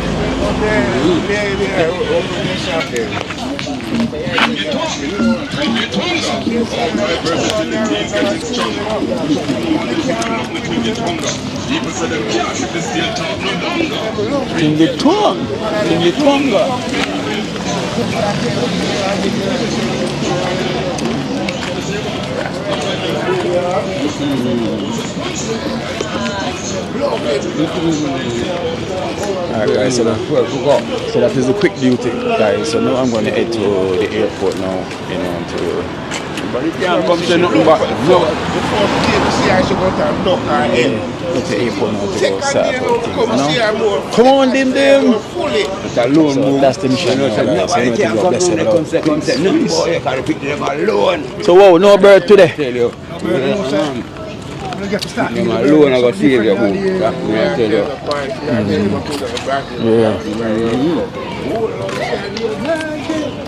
Alright guys, so that is the quick beauty guys. So now I'm going to head to the airport now, you know, but you can't come to nothing but no. Go to the airport now to go start out things, you know. Come on, dim. So that's the mission now guys. So you know, bless you. So wow, no bird today. I'm alone, I got to save your home. I tell you.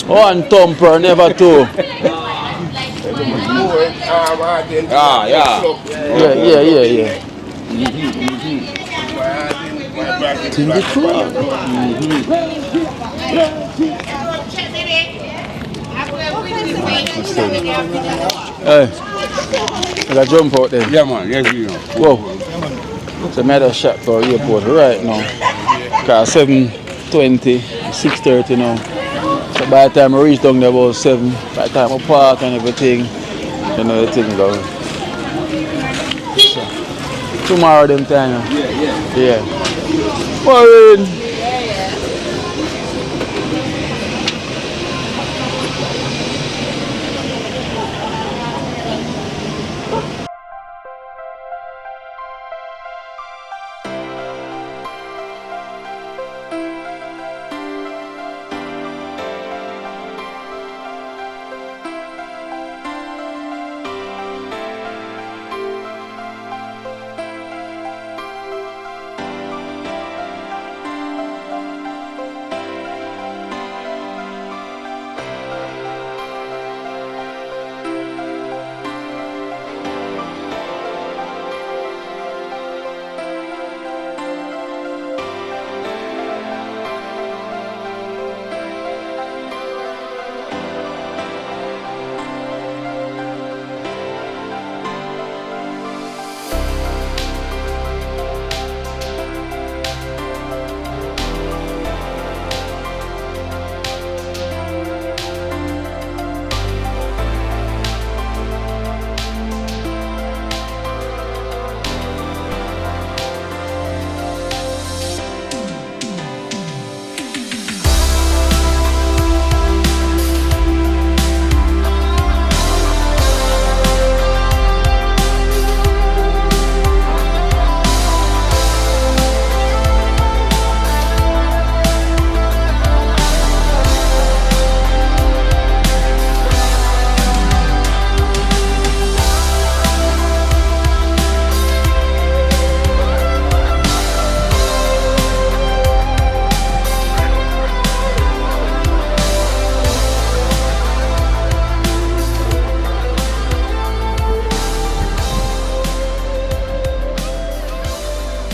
One thumper, never two. Yeah. Hey, I got jump out there. Yeah, man, yes, you know. Whoa. So I made a shot for airport right now. Because 7:20, 6:30 now. So by the time I reach down there about 7, by the time I park and everything, you know the thing goes. So, tomorrow them time. Yeah. Morning.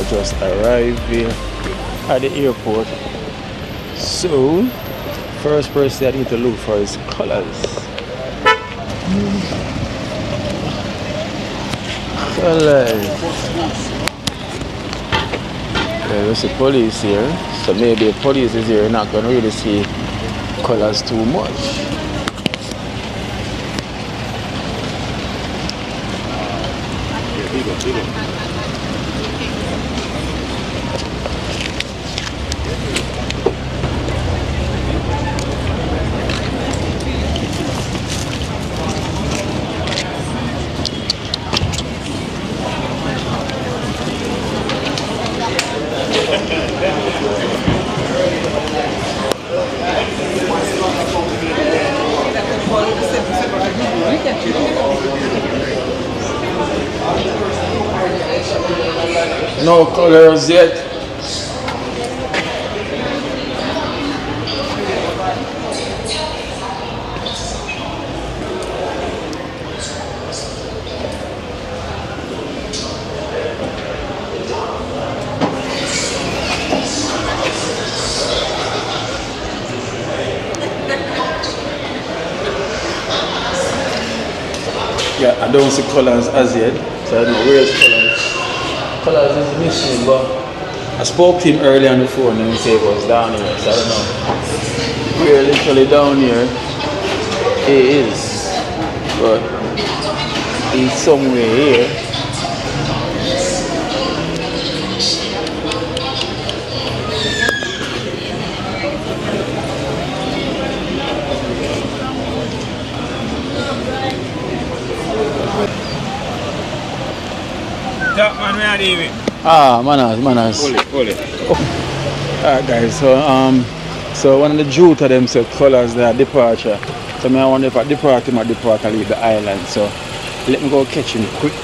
We just arrived here at the airport. So, first person I need to look for is colors. Colors. There's the police here. So maybe the police is here. You're not going to really see colors too much. No colors yet. Yeah, I don't see colors as yet, so I don't know where's colors. Colors is missing, but I spoke to him earlier on the phone and he said it was down here, so I don't know. We're literally down here. He is, but he's somewhere here. That man, where are they? Manners. Hold it. Alright guys, so one of the Jews of them said colors their departure. So I wonder if I depart him or depart and leave the island. So let me go catch him quick,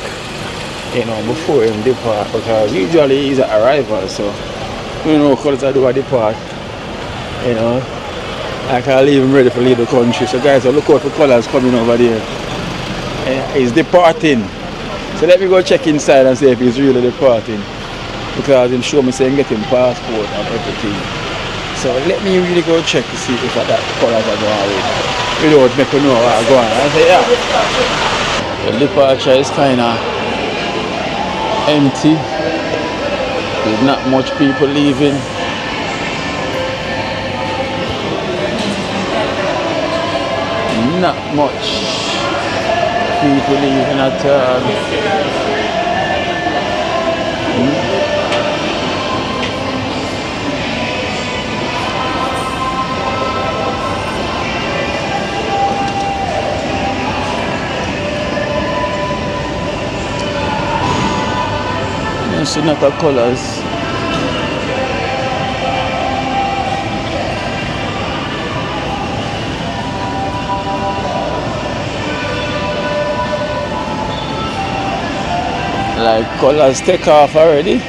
before him depart, because usually he's an arrival, so colors I do I depart. I can't leave him ready to leave the country. So guys, so look out for colors coming over there. He's departing. So let me go check inside and see if he's really departing, because he'll show me saying getting passport and everything. So let me really go check to see if that colors are going away. Without make you know what I'm going. I say yeah. The departure is kinda empty. There's not much people leaving. Not much people leaving at all. You see not the colors. Like colors take off already.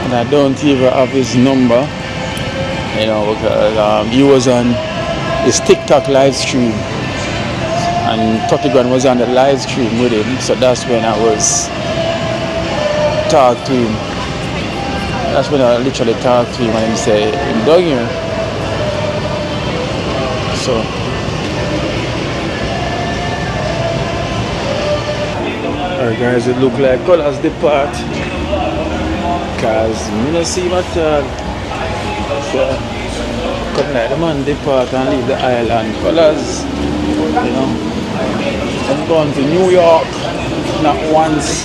And I don't even have his number, because he was on his TikTok live stream and 30 Grand was on the live stream with him, so that's when I was talked to him. That's when I literally talked to him and he said, I'm down here. So alright guys, it look like colors depart, because I don't see him at all. So come like the man depart and leave the island. Colors, I'm going to New York not once,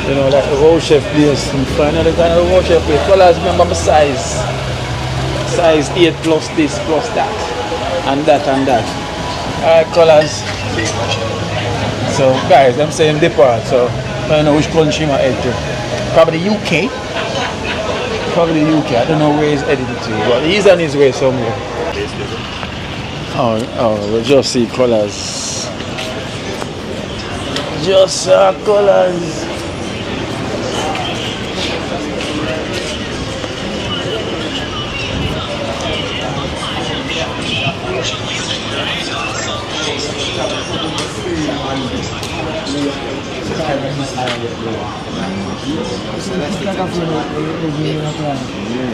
like the Road Chef place. I'm finally going to the Road Chef place. Colors, remember my size 8 plus this plus that and that and that. Alright colors. So guys, I'm saying depart, so I don't know which country I'm headed to. Probably the UK. Probably the UK. I don't know where he's headed to, but he's on his way somewhere. Oh, we just see colors. Just saw colors.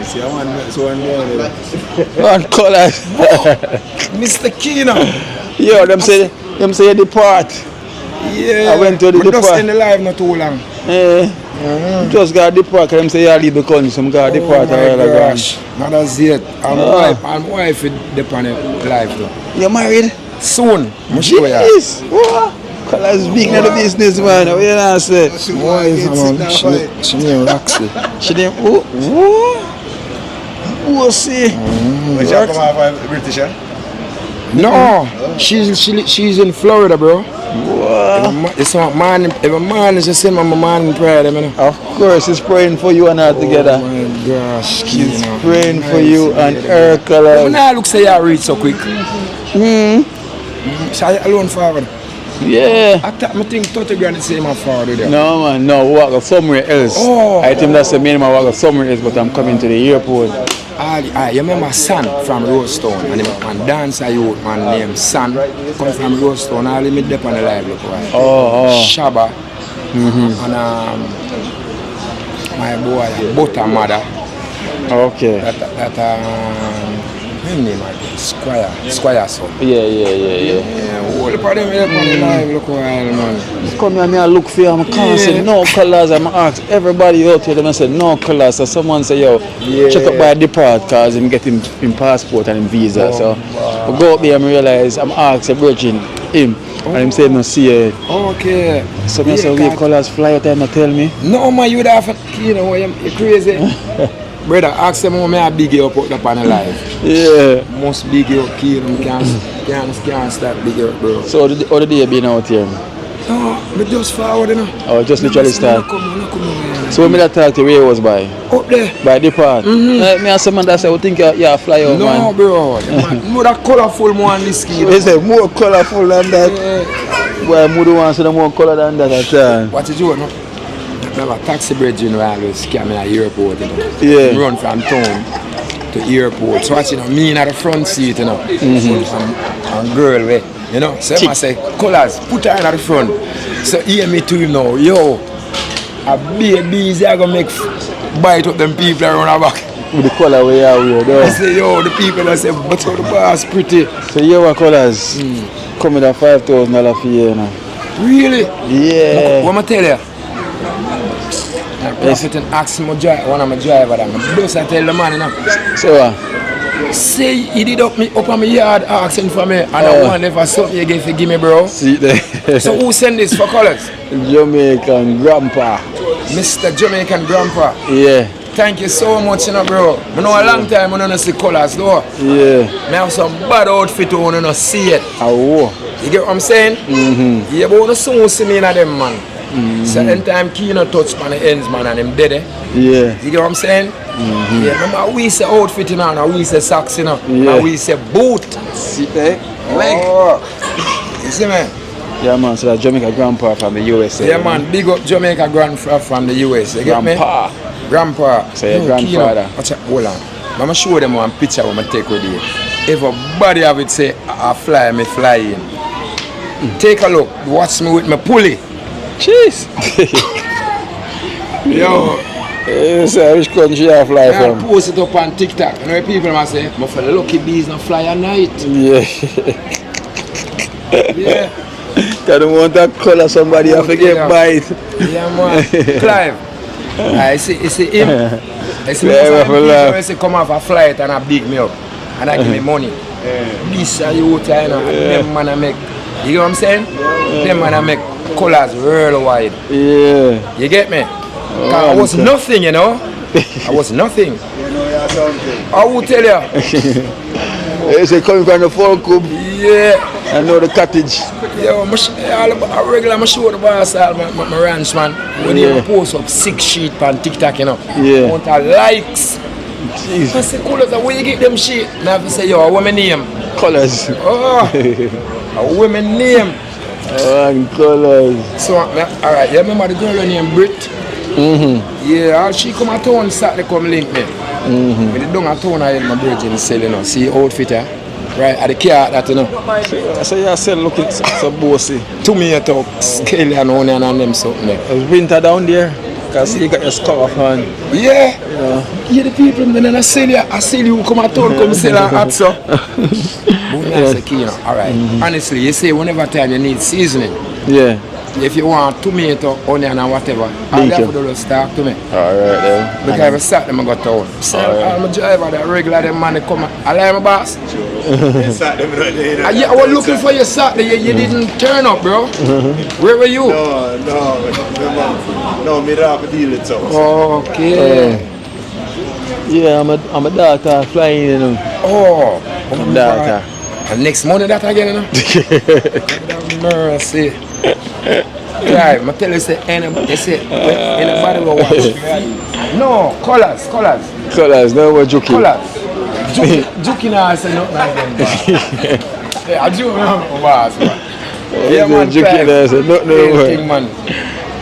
See, I want so one there. One colours. Mr. Kino. Yo, them say you depart. Yeah. I went to the just depart. in the live not too long. Just got depart, them say you leave the country, some got depart Oh my a while ago. gosh. Not as yet. I'm wife with the live though. You married? Soon. I'm sure ya. Yes. What? Colours big in the business, man. What you know say? Wife, man. She named Roxy. She name who? What? Who say? But you come out of British, eh? No. She's in Florida, bro. What? It's not man. Every man is just saying my man in prayer, you know. Of course, he's praying for you and her together. Oh my gosh, He's Kino. praying for you and her, Colours. When I look say you read so quick. So I alone forward. Yeah. I think 30 grand is same forward there. No, man, no, we walk somewhere else. Oh. I think that's the main man walk somewhere else, but I'm coming to the airport. You remember Son from Rosetown, and him dancer youth man named Son, come from Rosetown. I meet them on the live look right. Shaba and my boy Butter Mother. Okay. That his name again, Squire son. Yeah. All the part of them on the live look wild, man. Come here, I look for you. I can't say no Colours. I'm ask everybody out here. Them say no Colours. So someone say yo, check up by depart cause him get him passport and him visa. So I go up there and realize I'm asking virgin him and him say no see it. Okay. So me say we Colours fly out and tell me. No man, you would have you know you crazy. Brother, ask them how me I big you up on the live. Yeah. Must big you up, kid. Can't start big you up, bro. So how the day been out here? No, but just forward, you know. Oh, just literally start. Come on. So when I talk to you, where was by? Up there. By depart. Me and someone that say, we think you fly out, man. No, bro. More that colourful more on this kid. They say more colourful than that. Boy, Moody wants to more colour than that at time. What is you, no? Remember, taxi bridge, you know, I always scam in the airport, you know. Yeah. Run from town to airport. So, you know, me in the front seat, you know. And girl, way, you know. So, I say, Colours, put her in the front. So, hear me to him now, yo, a baby, I gonna make bite up them people around our back. With the colour we are weird, though. I say, yo, the people that say, but how the boss pretty. So, you have Colours come with a $5,000 for you, you know. Really? Yeah. What am I tell you? I sit and ask my driver, one of my driver, and I tell the man, you know. So what? Say he did up on my yard asking for me, and I want if something you give me, bro. See there. So who send this for Colours? Jamaican grandpa. Mr. Jamaican grandpa. Yeah. Thank you so much, you know, bro. I know a long time I don't see Colours, though. Yeah. I have some bad outfit when I don't see it. Oh. You get what I'm saying? Yeah, but you soon see me in them, man. Certain time Kino touch on the ends, man, and him dead, eh? Yeah. You get what I'm saying? Yeah, remember we say outfit, you know, and we say socks, you know, and we say boot. See there? Leg. You see, man? Yeah, man, so that's Jamaica grandpa from the USA. Yeah, man, big up Jamaica grandpa from the US. You get me? Grandpa. So your grandfather. Watch out, hold on. I'm going to show them one picture I'm going to take with you. Everybody have it say, I fly, me fly in. Take a look. Watch me with my pulley. Jeez. Yo. Which country I fly from? I post it up on TikTok. You know people must say, my fellow lucky bees not fly at night. Yeah. Yeah. I don't want that colour somebody I forget bite. Yeah, man. Clive. I see him. I see people come off a flight and I big me up. And I give me money. This are you time, them man I make. You get what I'm saying? Them man I make Colours worldwide. Yeah. You get me? I was nothing, you know. I was nothing. I will tell you. You say coming from the folk club. Yeah. I know the cottage. Yo, I regular show the boss my ranch, man. When you post up 6 sheet on TikTok, you know. Yeah. I want a likes. Jeez. I say, Colours, where you get them shit? And I have to say, yo, what my name? Colours. Oh, what my name? And Colours. So, alright, you remember the girl named Brit? Yeah, she come at town Saturday come link me. When they down at town I had my virgin selling, you know. See outfit, Right, at the car that you know. So you sell looking so bossy. Tomato, scallion, onion and them something there. It's winter down there. Because you got your scarf on. Yeah. Yeah, the people then I sell you come at town, come sell a hot so. Alright. Honestly, you say whenever time you need seasoning. Yeah. If you want tomato, onion and whatever, all you have to do is talk to me. Alright then. Because every Saturday I go town. So I'm a driver that regular them man they come. I like my boss. I was looking for you Saturday, you didn't turn up, bro. Where were you? No, me don't have to deal with so. Okay. Yeah, I'm a daughter flying, you know. Oh, daughter. And next Monday that again, you know? Mercy. Right, I tell you, say, anybody will watch. No, colors. Colors, no more joking. Colors. Joking, I say nothing like them. Yeah, I joke around for bars, man. Yeah, man, joking, I say nothing thing, man.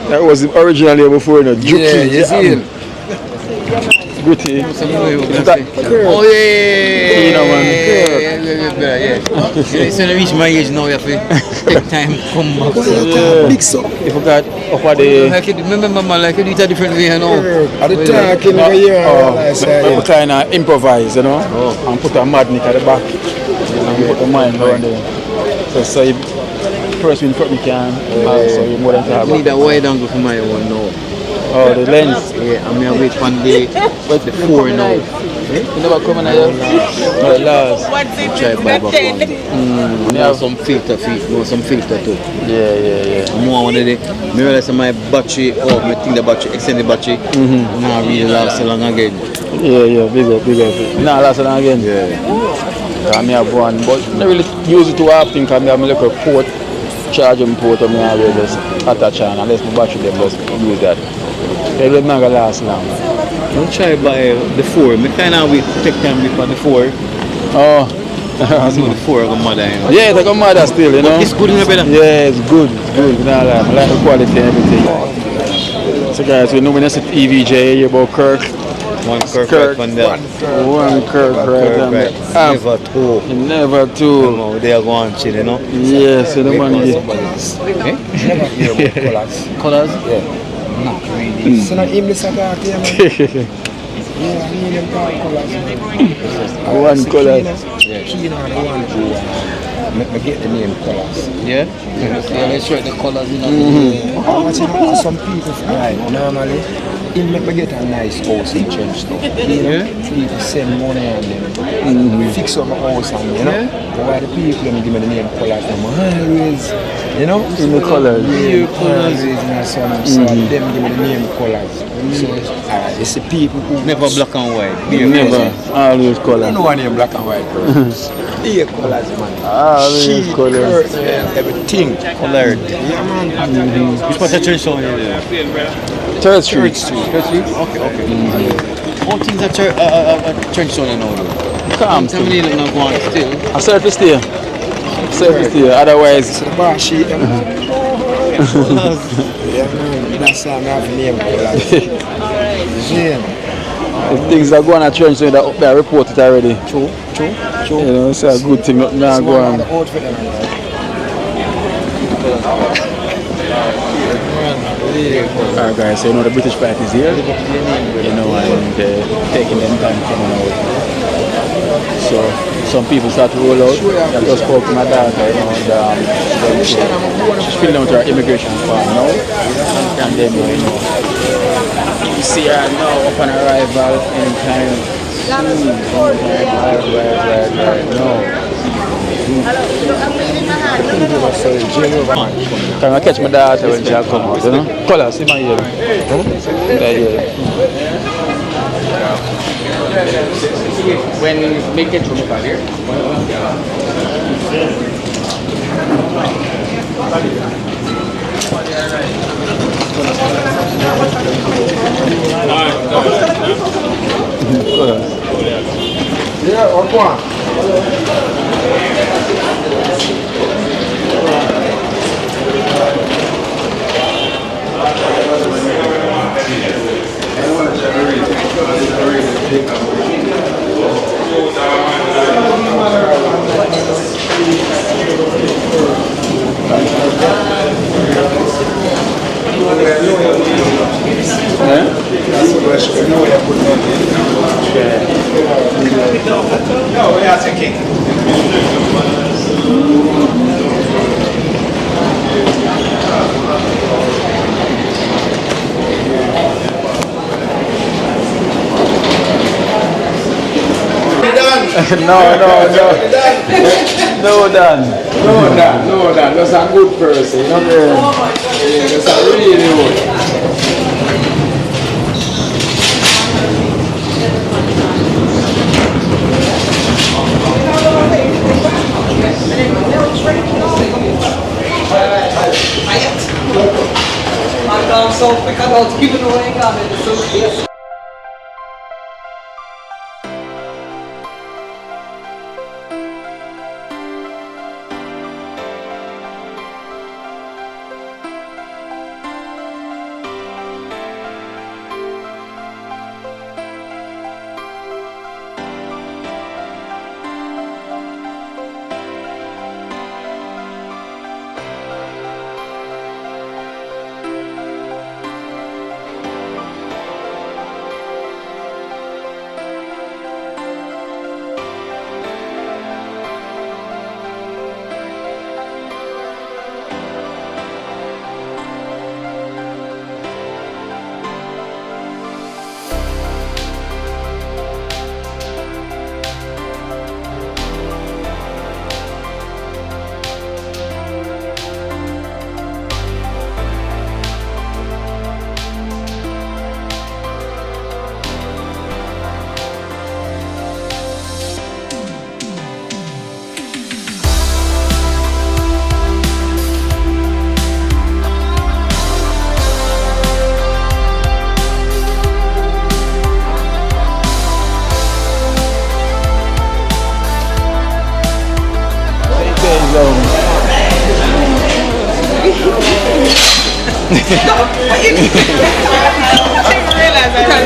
That was originally before, no joking. Yeah, you see it. Gritty. Oh yeah, you know, man. Yeah. It's when I reach my age now, you have to take time to come back. Big so. You forgot up at the... Like, remember mama, like you do it a different way, you know. At the talking over here, we kind of improvise, you know, and put a madnik at the back, and put the mind around there. So you first when you can, so you more than to have. I need a wide angle for my one now. Oh, the lens. Yeah, I'm gonna wait one day. What's the 4 now? You never come in here? No, last. Try buy back one. Have some filter feet, some filter too. Yeah. More one of the. I realize my battery, I think the battery, extended battery, not really last so long again. Yeah, big up. Not last so long again? Yeah. I have one, but I really use it too often because I have a little port, charging port, and I will just attach on, unless my battery them just use that. It will not last long. Don't try buy the 4. I kind of take time before the 4. Oh. See the 4 of mother. Yeah, it's like a mother still, you know. It's good in the better. Yeah, it's good. I like the quality and everything. So guys, we know when I said EVJ about Kirk. One Kirk right on there. One Kirk right on there. Never two. Never two. No, they are going chill, you know. Yes, the money. Colors? Yeah. Not really. So not English at that, yeah, man. Yeah, medium colors. One color. Yeah, keen on one. I get the name colors. Yeah? Yeah, let's show the colors in some people right normally it make me get a nice house in Trenchtown. People send money on them. Fix up my house and you know. But why the people them give me the name colors I'm always in the colors. Colors and so them give me the name colors. So it's the people who never black and white. Never. Always colors. No one in black and white. Yeah, colors, man. Always colors. Everything colored. Yeah, man. Which part of Trenchtown is there? Church Street. Okay. All things at Trenchtown you know. Calm. Tell me they don't go on still. A surface there. Otherwise. It's the bar sheet. Yeah, man. That's how I have the name colors. If things are going to change, so they report it already. True. You know, it's a good thing not go on. Alright guys, so you know the British party is here, you know, and taking them time coming out. So some people start to roll out. I just spoke to my daughter, you know, and she's filling out her immigration form now. And then, you know, you see her now upon arrival anytime soon. Right. No. Can I catch my daughter when she come out, you know? Color, see my ear. When make it from here. Yeah, on one. No, we are taking. No, Dan. No, Dan. That's a good person. That's a really good. I'm so quick about giving away comments.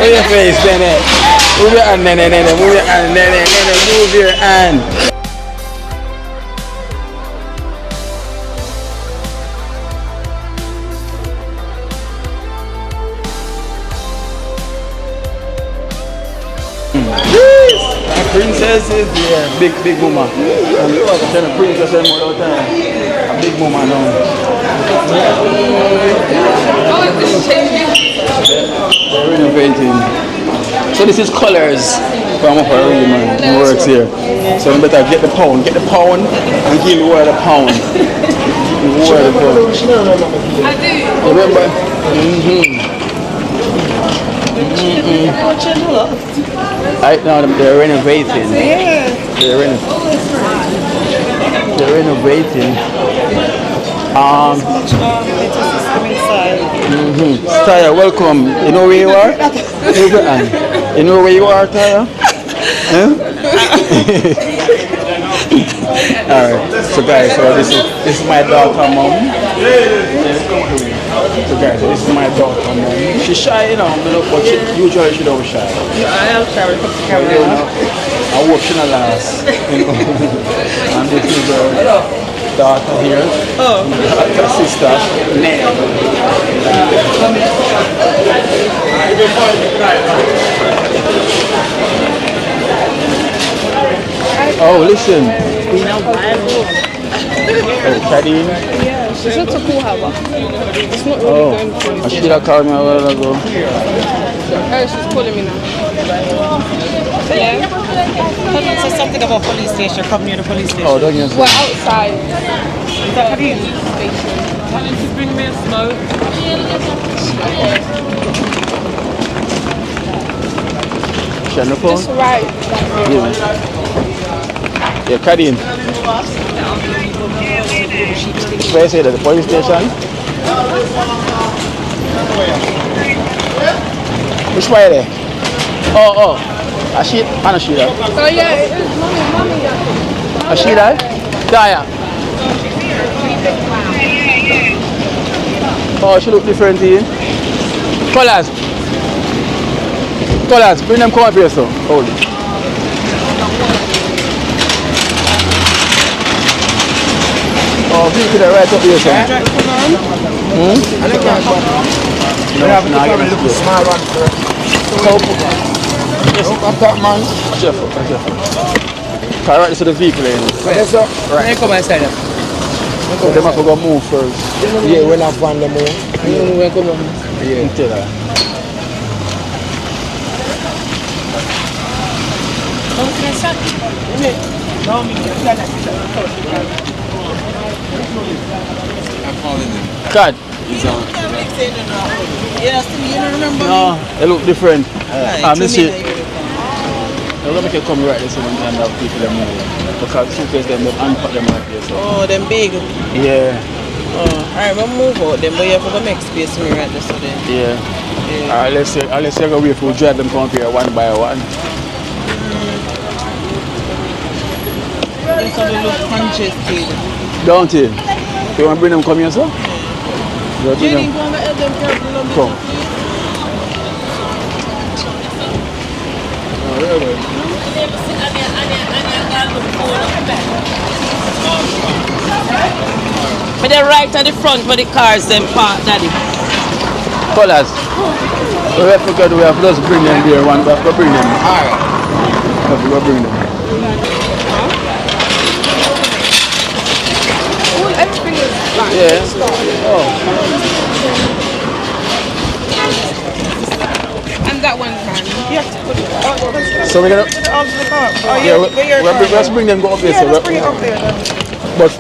Move your face, Nene. Move your hand, Nene. Move your hand, Nene. Move your hand. Princess is here, big woman. Tell the princess all the time. A big woman now. They're renovating. So this is colors from up already, man. It works here. So you better get the pound and give the world a pound. The world a pound. I do. Remember? Right now they're renovating. They're renovating. Taya, welcome. You know where you are? You know where you are, Taya? Alright, so guys, so this is my daughter mom. So guys, this is my daughter mom. She's shy, you know, but usually she don't shy. I am shy with the camera. I hope she not last. And this is her daughter here. Her sister, Ned. Oh, listen. Oh, Kadeen? Yeah, she's not a cool however. It's not really going for me. I should have called me a while ago. Oh, she's calling me now. Yeah. Someone said something about police station. Come near the police station. Oh, don't you say? We're outside. Is that Kadeen? Tell him to bring me a smoke. She on the phone? Just right. Yeah, Kadeen. Where is it? At the police station? Which way are they? Oh. A sheet? And a sheet. Oh yeah, it is mommy. A sheet? Daya. Oh, she look different here. Colors. Bring them come up here, so. Hold it. Oh, bring it right up here, so. We have to come and look small one first. Yes. Look at that, man. Careful. Car right to the vehicle in. Yes, sir. Right. Come inside. So they must go move first. Yeah, when I find them more. Come on. Yeah. Tell her. God. No, they look different. Let me come right this one and have people them move. Because suitcase them unpack them right there. So. Oh, them big. Yeah. Alright, we'll move out them, but you have to make space for me right there so then. Yeah. Alright, let's say go wait for we drive them come here one by one. This one they look congested. Don't you? You want to bring them come here, sir? Jenny, go and help them careful. Come. But they're right at the front where the cars them park, Daddy. Colors. We have to just bring them there one, we have to bring them. Alright. We have to go bring them. Everything is like Yeah. Oh. And that one can. You have to put it. So we're gonna. Yeah, let's bring them go up there. Yeah, So let's bring it up there then.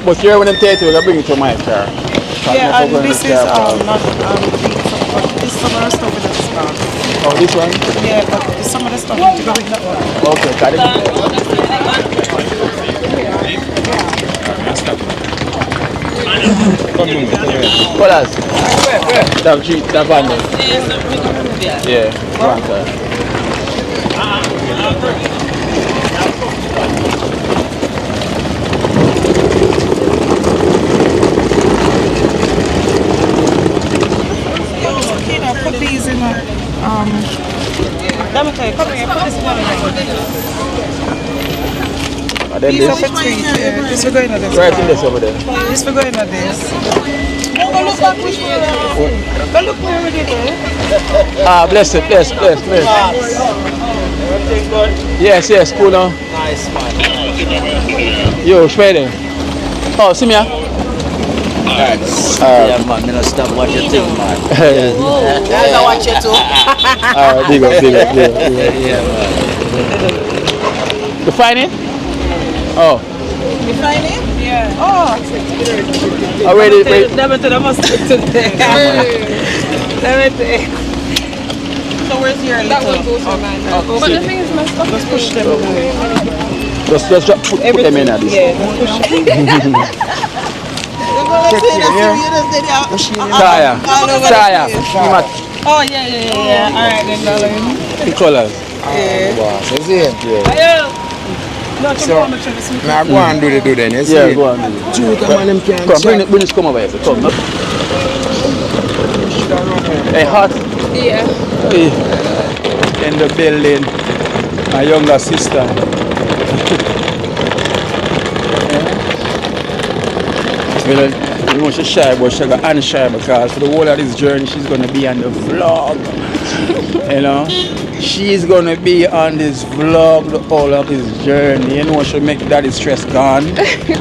But here when them take it, we're gonna bring it to my car. Yeah, and this is not this some of the stuff in this car. Oh, this one? Yeah, but some of the stuff need to go in that one. Okay, got it. Colors. That van there. Yeah, one car. Put these in a Damari, come here, put this in a these are for trees, yeah. This will go in this. Right in this over there. This will go in this. Go look at which one. Go look where it is. Ah, bless it, bless. Everything good? Yes, cool now. Nice man. Yo, Shredder. Oh, see me here? Yeah, man, me not stop watch your thing, man. I watch you too. Alright, big up. Yeah, man. You find it? Oh. You find it? Yeah. Oh. Already. I must stick to So where's your that one goes on mine. But the thing is, my stuff just push them away. Just put them in at this. Yeah, just push them. Tire. Oh yeah. Alright then, darling. The colors. Yeah. Boss, is it? Yeah. So, I go and do then, you see? Yeah, go and do it. Two come on, them can't come, bring this come over here. Come, no? Hey, hot. Yeah. Hey. In the building. My younger sister. You know she's shy, but she's unshy because for the whole of this journey she's gonna be on the vlog. You know? She's gonna be on this vlog the whole of this journey. You know she'll make daddy stress gone.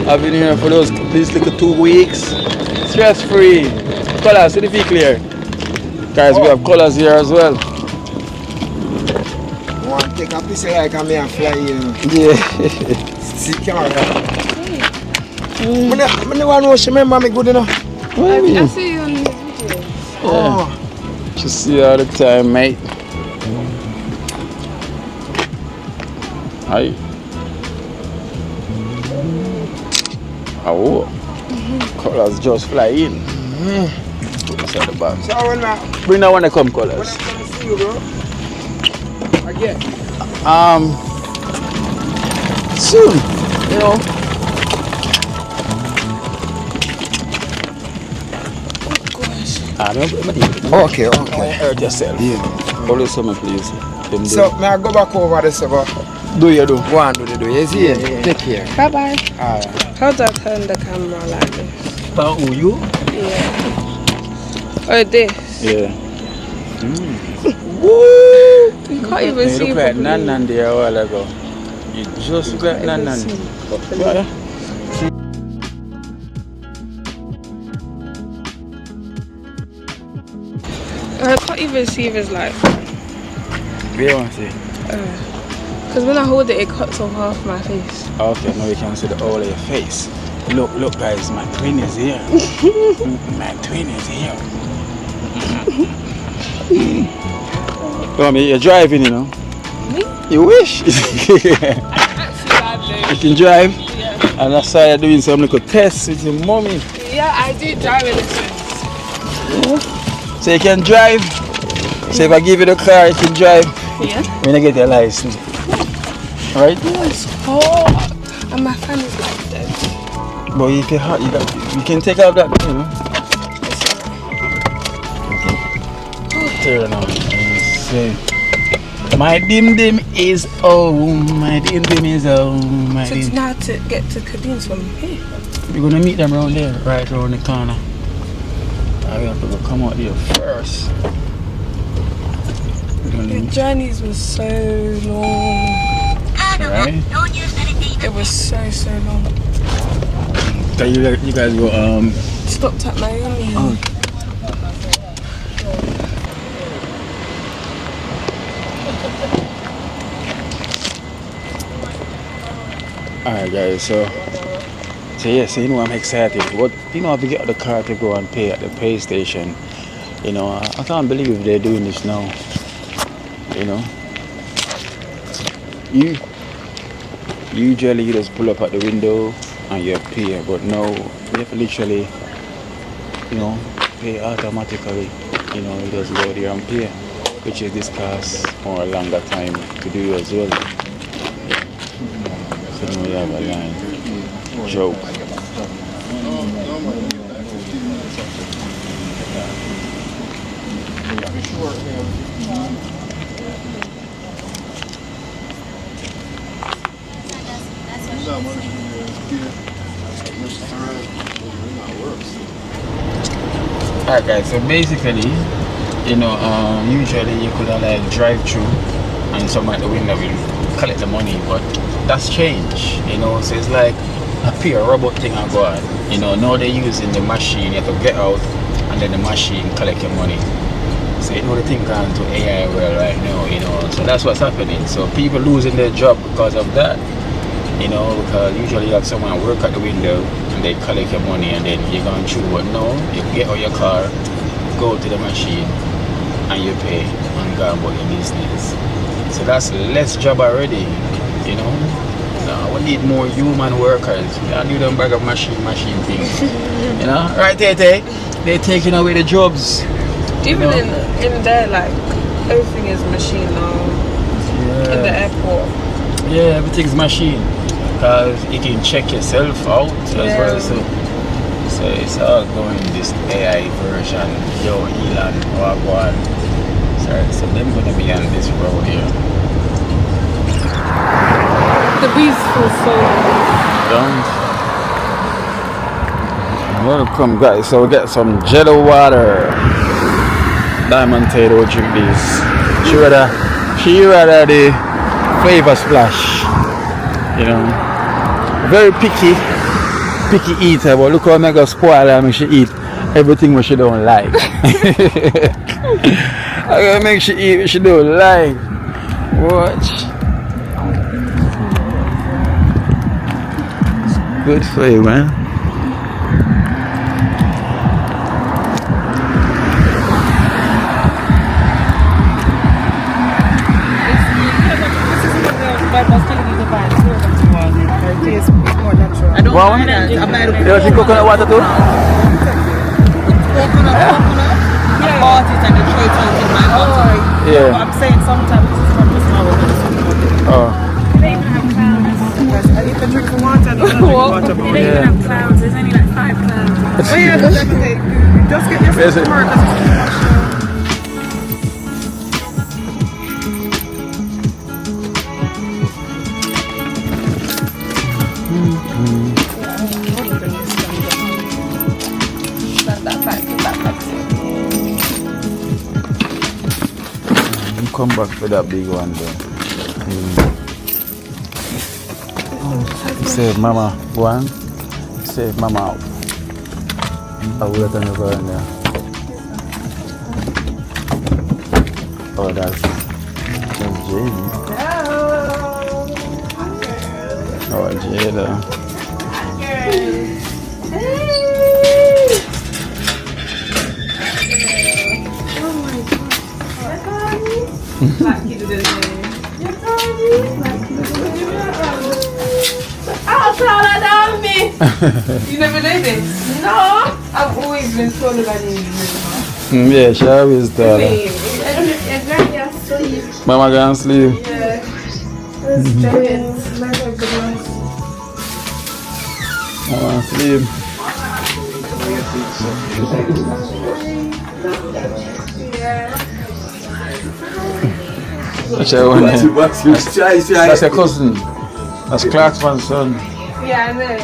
I've been here for these little 2 weeks. Stress free. Colors, see the vehicle here. Guys, we have colors here as well. Want to take a piece of like I'm here fly in. Yeah. See camera. I never know she remember me good enough. I see you on the video. Oh. She see you all the time, mate. Hi. Oh. Colors just fly in. Put this at the back. So when I bring that one that come colors. When I come see you, bro. Again. Soon. You know. Okay. Hurt yourself. Yeah. Always summer, please. So, may I go back over this about? Do you do? Go on, do. You see it? Take care. Bye-bye. Alright. How do I turn the camera like this? Who, you? Yeah. Oh, this? Yeah. Woo! You can't even You see look like properly. Nan there a while ago. You just look like Nan. Yeah. I can't even see if it's like. What do you want to see? Because when I hold it, it cuts off half my face. Okay, now you can see the whole of your face. Look guys, my twin is here. My twin is here. You're driving, you know. Me? You wish. Actually, I You can drive? Yeah. And I saw you doing some little tests with your mommy. Yeah, I do driving lessons. So you can drive. So if I give you the car, you can drive. Yeah. When I get your license. Alright? It's hot. And my fan is like dead. But if you're hot, you can take out that, you know. Turn on. My dim is home. My dim is home. My So dim. now to get to Cadiz from here. We're gonna meet them around there, right around the corner. We have to go come out there first. The journeys were so long. Right? It was so long. So you guys go Stopped at Miami. Oh. Alright guys, so you know I'm excited. But you know, if you get out the car to go and pay at the pay station, you know, I can't believe they're doing this now. You know, usually you just pull up at the window and you pay, but now you have to literally, you know, pay automatically. You know, you just go there and pay, which is this costs more a longer time to do as well. So now we have a line joke. Alright guys, so basically, you know, usually you could have like drive through and someone at the window will collect the money, but that's changed, you know, so it's like a pure robot thing I go on. You know, now they're using the machine, you have to get out and then the machine collect your money. So you know the thing gone to AI world right now, you know, so that's what's happening. So people losing their job because of that. You know, because usually you have someone work at the window and they collect your money and then you're going through. But no, you get out your car, go to the machine and you pay and go about your business. So that's less job already, you know. Now we need more human workers. I do them bag of machine things. You know, right Tete? They're taking away the jobs. Even in there, like everything is machine now. Yeah. In the airport. Yeah, everything's machine. Because you can check yourself out as well. So it's all going this AI version. Yo, Elon, Wagwan. So they're gonna be on this road here. The breeze feels so Don't. Welcome guys, so we get some Jello water. Diamond Tato drink this. She rather the flavor splash. You know. Very picky eater, but look how I go spoil her and she eat everything what she don't like. I gotta make she eat what she don't like. Watch. Good for you, man. I don't want that. You want coconut water too? Coconut. I bought it and they throw it out in my bottle. Yeah. No, I'm saying sometimes this is not the small one. Oh. They even have clowns. If I drink some water, I don't drink water. They don't even have clowns. There's only like 5 clowns. Oh yeah, definitely. Just get yourself some more because it's too much. come back for that big one though. Save mama one. Save mama out. I will let them go in there. Oh, that's Jamie. Oh, Jada. I'm taller than me. You never did it? No. I've always been taller than you. Yeah, she always taller. Mama gonna sleep. Yeah. Let's try it. Mama sleep. That's your one. That's your cousin. That's Clark's one son. Yeah, I know.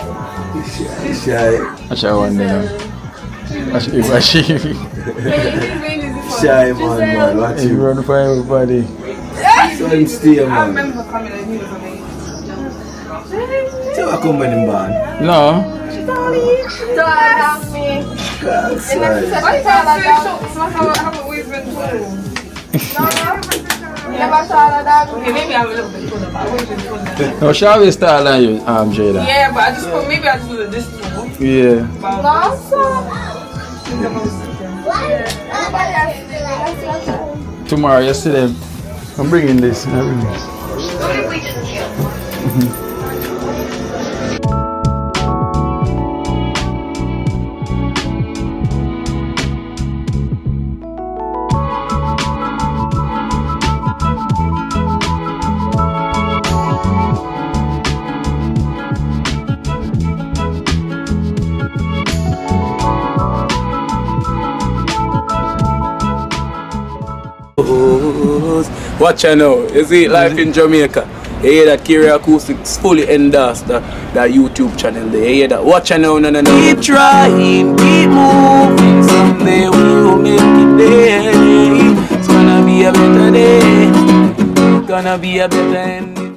That's your one there. That's she. Shy man, watch He him. run for everybody. So him stay, I man. remember coming and he was amazing. So I come when him born. No. Taller than me. That's And then she said, right. "Why taller than me?" So I haven't always been tall. Never taller than me. Okay, maybe I'm a little bit taller, but I've always been taller. No, she always taller than you, Jada. Yeah, but I just thought maybe I just wasn't this tall. Yeah. Tomorrow, yesterday, I'm bringing this. Watch out now, you see life in Jamaica. You hear that Kiri Acoustics fully endorsed that YouTube channel there. You hear that? Watch out now, no. Keep trying, keep moving. Someday we will make it there. It's gonna be a better day. Gonna be a better end.